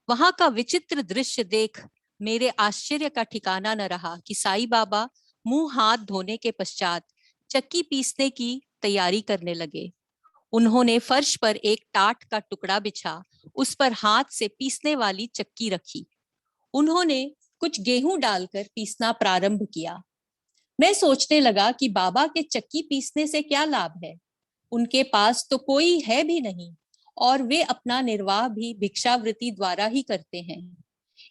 वहां का विचित्र दृश्य देख मेरे आश्चर्य का ठिकाना न रहा कि साई बाबा मुंह हाथ धोने के पश्चात चक्की पीसने की तैयारी करने लगे। उन्होंने फर्श पर एक टाट का टुकड़ा बिछा, उस पर हाथ से पीसने वाली चक्की रखी। उन्होंने कुछ गेहूं डालकर पीसना प्रारंभ किया। मैं सोचने लगा कि बाबा के चक्की पीसने से क्या लाभ है। उनके पास तो कोई है भी नहीं और वे अपना निर्वाह भी भिक्षावृत्ति द्वारा ही करते हैं।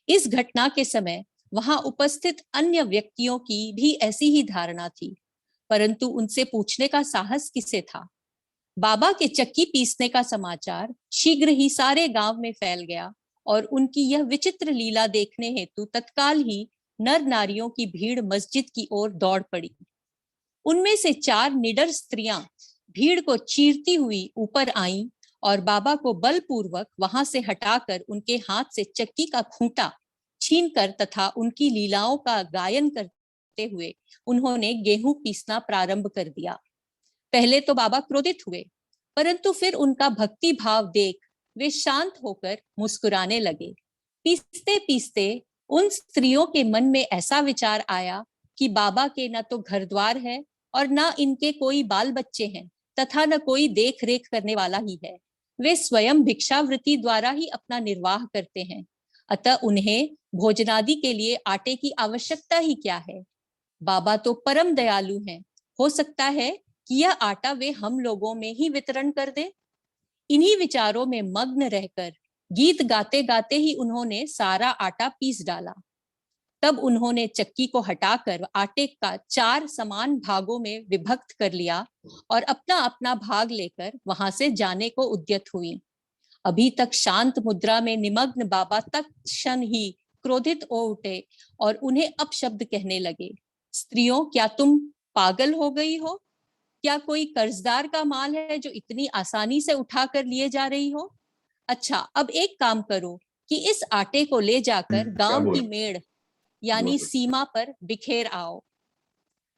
इस घटना के समय वहां उपस्थित अन्य व्यक्तियों की भी ऐसी ही धारणा थी, परंतु उनसे पूछने का साहस किसे था। बाबा के चक्की पीसने का समाचार शीघ्र ही सारे गांव में फैल गया और उनकी यह विचित्र लीला देखने हेतु तत्काल ही नर नारियों की भीड़ मस्जिद की ओर दौड़ पड़ी। उनमें से 4 निडर स्त्रियां भीड़ को चीरती हुई ऊपर आईं और बाबा को बलपूर्वक वहां से हटाकर उनके हाथ से चक्की का खूंटा छीनकर तथा उनकी लीलाओं का गायन करते हुए उन्होंने गेहूं पीसना प्रारंभ कर दिया। पहले तो बाबा क्रोधित हुए, परंतु फिर उनका भक्ति भाव देख वे शांत होकर मुस्कुराने लगे। पीसते पीसते उन स्त्रियों के मन में ऐसा विचार आया कि बाबा के न तो घर द्वार है और न इनके कोई बाल बच्चे हैं तथा न कोई देख रेख करने वाला ही है। वे स्वयं भिक्षावृत्ति द्वारा ही अपना निर्वाह करते हैं, अतः उन्हें भोजनादि के लिए आटे की आवश्यकता ही क्या है। बाबा तो परम दयालु हैं, हो सकता है कि यह आटा वे हम लोगों में ही वितरण कर दे। इन्हीं विचारों में मग्न रहकर गीत गाते गाते ही उन्होंने सारा आटा पीस डाला। तब उन्होंने चक्की को हटाकर आटे का 4 समान भागों में विभक्त कर लिया और अपना अपना भाग लेकर वहां से जाने को उद्यत हुई। अभी तक शांत मुद्रा में निमग्न बाबा तत्क्षण ही क्रोधित हो उठे और उन्हें अपशब्द कहने लगे। स्त्रियों, क्या तुम पागल हो गई हो? क्या कोई कर्जदार का माल है जो इतनी आसानी से उठाकर लिए जा रही हो? अच्छा, अब एक काम करो कि इस आटे को ले जाकर गांव की मेड़ यानी सीमा पर बिखेर आओ।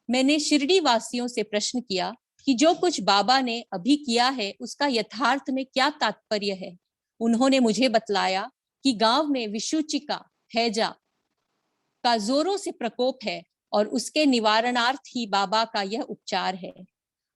मैंने शिरडी वासियों से प्रश्न किया कि जो कुछ बाबा ने अभी किया है उसका यथार्थ में क्या तात्पर्य है। उन्होंने मुझे बतलाया कि गांव में विषुचिका हैजा का जोरों से प्रकोप है और उसके निवारणार्थ ही बाबा का यह उपचार है।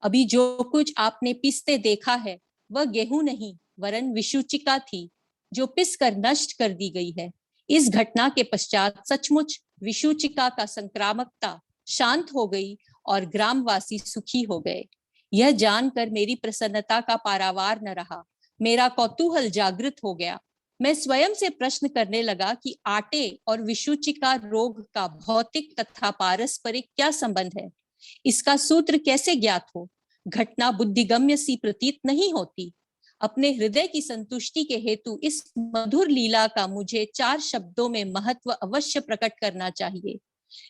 अभी जो कुछ आपने पीसते देखा है वह गेहूं नहीं वरन विषुचिका थी जो पिस कर नष्ट कर दी गई है। इस घटना के पश्चात सचमुच विषुचिका का संक्रामकता शांत हो गई और ग्रामवासी सुखी हो गए। यह जानकर मेरी प्रसन्नता का पारावार न रहा। मेरा कौतूहल जागृत हो गया। मैं स्वयं से प्रश्न करने लगा कि आटे और विषुचिका रोग का भौतिक तथा पारस्परिक क्या संबंध है? इसका सूत्र कैसे ज्ञात हो? घटना बुद्धिगम्य सी प्रतीत नहीं होती। अपने हृदय की संतुष्टि के हेतु इस मधुर लीला का मुझे 4 शब्दों में महत्व अवश्य प्रकट करना चाहिए।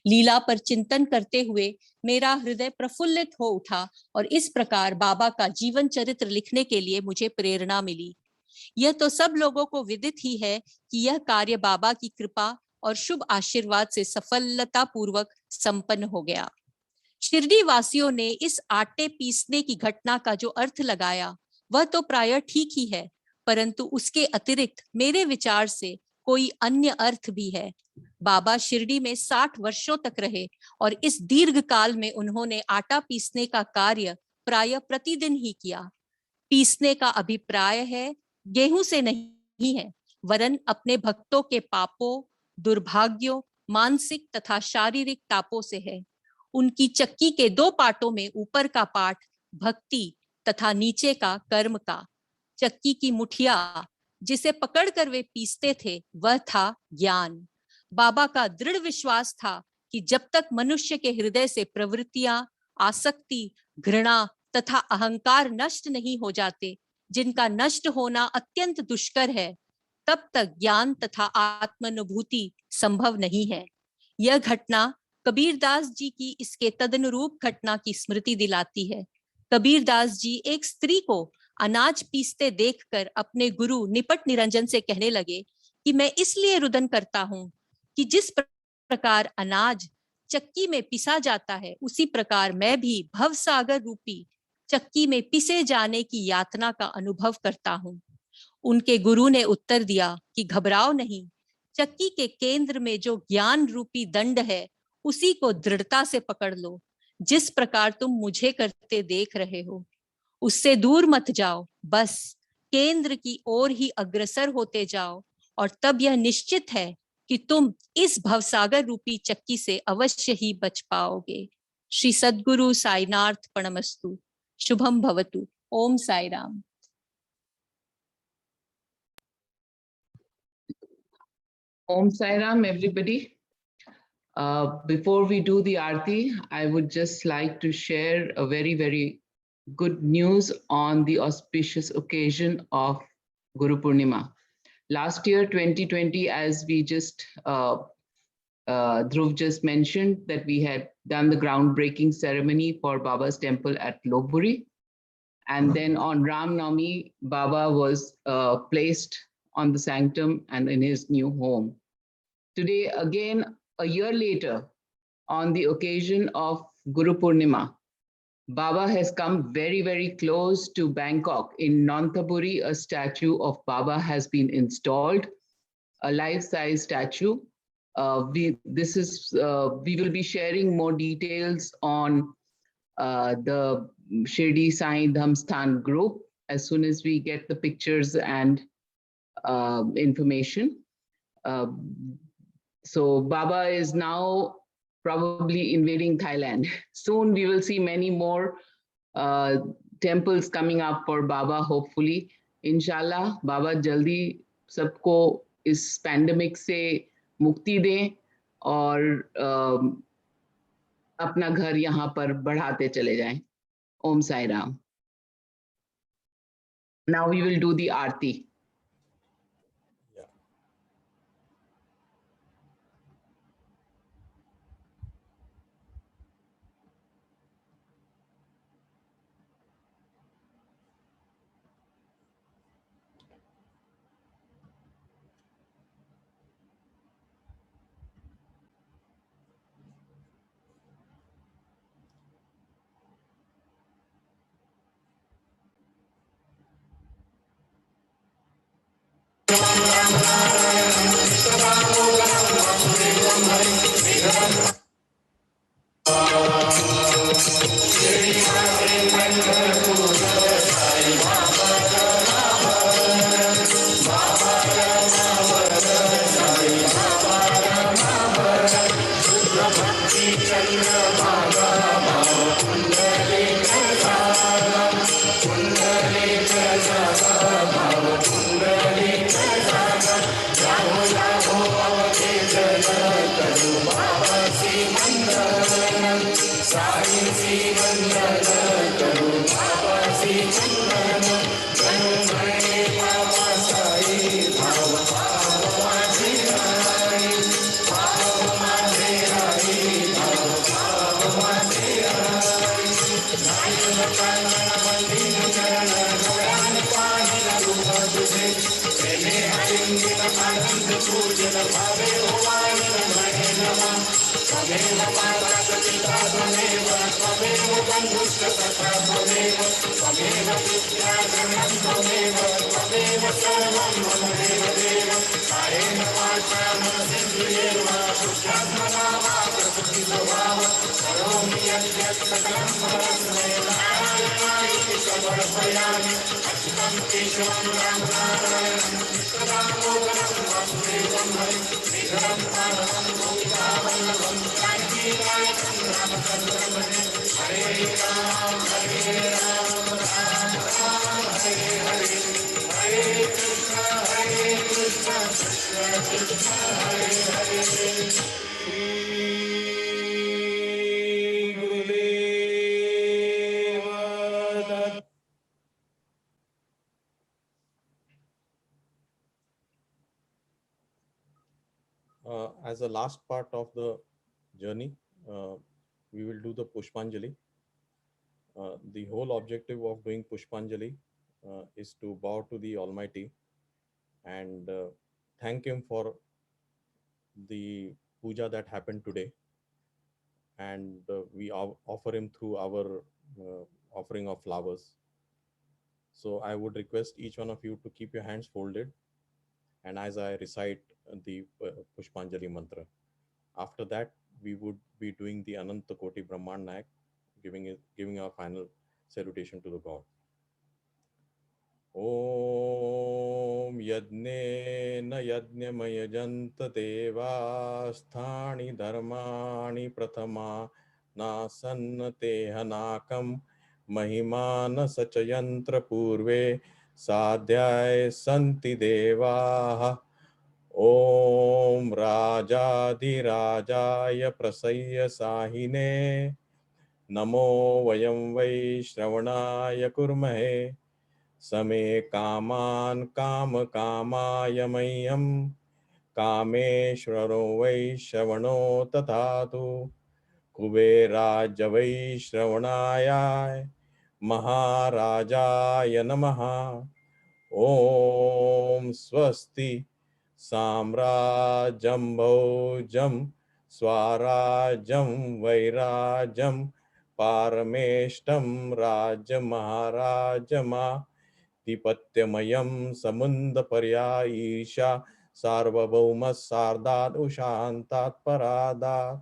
लीला पर चिंतन करते हुए मेरा हृदय प्रफुल्लित हो उठा और इस प्रकार बाबा का जीवन चरित्र लिखने के लिए मुझे प्रेरणा मिली। यह तो सब लोगों को विदित ही है कि यह कार्य बाबा की कृपा और शुभ आशीर्वाद से सफलता पूर्वक संपन्न हो गया। शिरडी वासियों ने इस आटे पीसने की घटना का जो अर्थ लगाया वह तो प्रायः ठीक ही है, परंतु उसके अतिरिक्त मेरे विचार से कोई अन्य अर्थ भी है। बाबा शिरडी में 60 वर्षों तक रहे और इस दीर्घ काल में उन्होंने आटा पीसने का कार्य प्रायः प्रतिदिन ही किया। पीसने का अभिप्राय है गेहूं से नहीं है, वरन अपने भक्तों के पापों, दुर्भाग्यों, मानसिक तथा शारीरिक तापों से है। उनकी चक्की के 2 पार्टों में ऊपर का पार्ट भक्ति तथा नीचे का कर्म का। चक्की की मुठिया जिसे पकड़कर वे पीसते थे वह था ज्ञान। बाबा का दृढ़ विश्वास था कि जब तक मनुष्य के हृदय से प्रवृत्तियां, आसक्ति, घृणा तथा अहंकार नष्ट नहीं हो जाते, जिनका नष्ट होना अत्यंत दुष्कर है, तब तक ज्ञान तथा आत्मानुभूति संभव नहीं है। यह घटना कबीरदास जी की इसके तदनुरूप घटना की स्मृति दिलाती है। कबीरदास जी एक स्त्री को अनाज पीसते देखकर अपने गुरु निपट निरंजन से कहने लगे कि मैं इसलिए रुदन करता हूं कि जिस प्रकार अनाज चक्की में पिसा जाता है, उसी प्रकार मैं भी भवसागर रूपी चक्की में पिसे जाने की यातना का अनुभव करता हूं। उनके गुरु ने उत्तर दिया कि घबराओ नहीं, चक्की के केंद्र में जो ज्ञान रूपी दंड है उसी को दृढ़ता से पकड़ लो। जिस प्रकार तुम मुझे करते देख रहे हो उससे दूर मत जाओ, बस केंद्र की ओर ही अग्रसर होते जाओ और तब यह निश्चित है कि तुम इस भवसागर रूपी चक्की से अवश्य ही बच पाओगे। श्री सद्गुरु साईनाथ प्रणमस्तु। शुभम भवतु। ओम Sai Ram. Om Sai Ram, everybody. Before we do the Aarti, I would just like to share a very, very good news on the auspicious occasion of Guru Purnima. Last year, 2020, as we just, Dhruv just mentioned, that we had done the groundbreaking ceremony for Baba's temple at Lopburi. And then on Ram Navami, Baba was placed on the sanctum and in his new home. Today, again, a year later, on the occasion of Guru Purnima, Baba has come very, very close to Bangkok. In Nonthaburi, a statue of Baba has been installed, a life-size statue. We will be sharing more details on the Shirdi Sai Dhamsthan group as soon as we get the pictures and information. So Baba is now probably invading Thailand. Soon we will see many more temples coming up for Baba, hopefully. Inshallah, Baba jaldi sabko is pandemic se mukti दें और अपना घर यहाँ पर बढ़ाते चले जाएं. Om Sai Ram. Now we will do the Aarti. As a last part of the journey, we will do the Pushpanjali. The whole objective of doing Pushpanjali is to bow to the Almighty and thank Him for the puja that happened today. And we offer Him through our offering of flowers. So I would request each one of you to keep your hands folded, and as I recite the Pushpanjali mantra. After that, we would be doing the Ananta Koti Brahman Nayak, giving our final salutation to the God. Om Yajnena Yajnamayajanta Devasthani Dharmani Prathama Nasanna Tehanakam Mahimana Sachayantra Purve Sadhyay Santi Devaha Om Rajadhirajaya Prasaya Sahine Namo Vayam Vai Shravanaya Kurmahe Same Kaman Kama Kamaya Mayam Kameshwaro Vai Shravano Tathatu Kuberaja Vai Shravanaya Maharajaya Namaha Om Swasti Samrajam Bhojam Swarajam Vairajam Parameshtam Raja Maharajama Dipatyamayam Samunda Parya Isha Sarvabhauma Sardat Ushantat Parada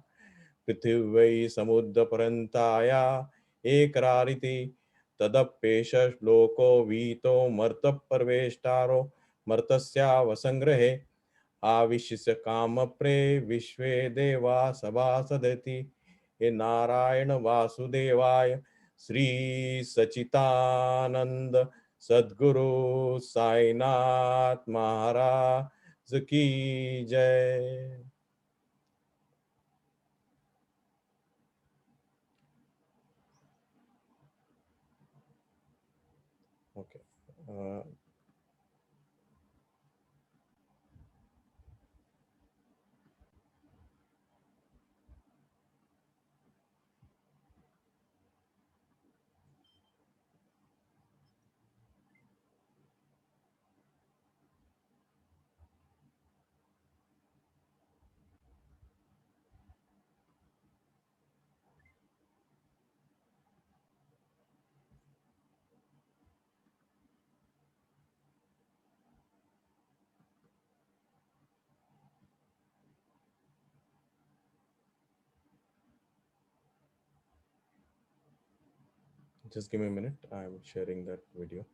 Prithivai Samudra Parantaya Ekrariti Tadapesha Shloko Vito Marta Parveshtaro Martasya Vasangrehe Avishya Kama Pre Vishwe Deva Sabha Sadati He Narayana Vasudevaya Sri Sachitananda Sadguru Sainath Maharaj Ki Jai. Okay. Just give me a minute. I'm sharing that video.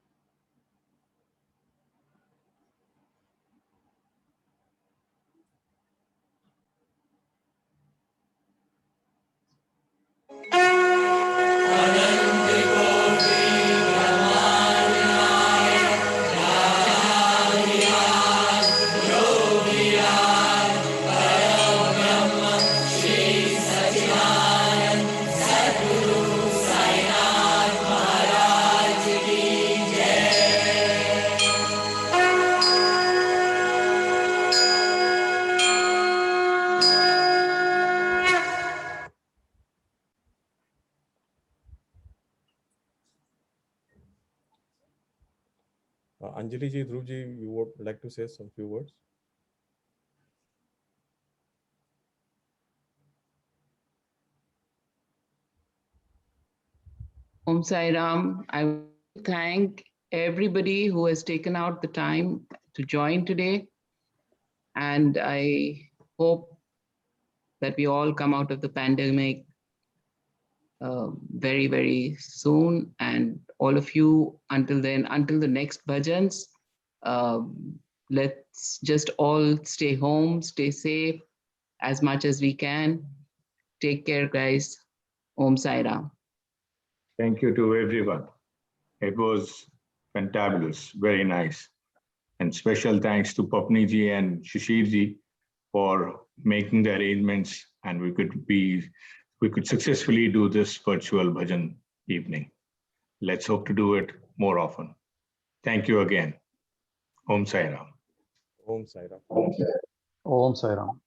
Anjali ji, Dhruv ji, you would like to say some few words? Om Sai Ram. I thank everybody who has taken out the time to join today. And I hope that we all come out of the pandemic very, very soon. And all of you, until then, until the next bhajans, let's just all stay home, stay safe as much as we can. Take care, guys. Om Sai Ram. Thank you to everyone. It was fantabulous, very nice. And special thanks to Papni ji and Shishir ji for making the arrangements, and we could successfully do this virtual bhajan evening. Let's hope to do it more often. Thank you again. Om Sai Ram. Om Sai Ram. Om Sai Ram.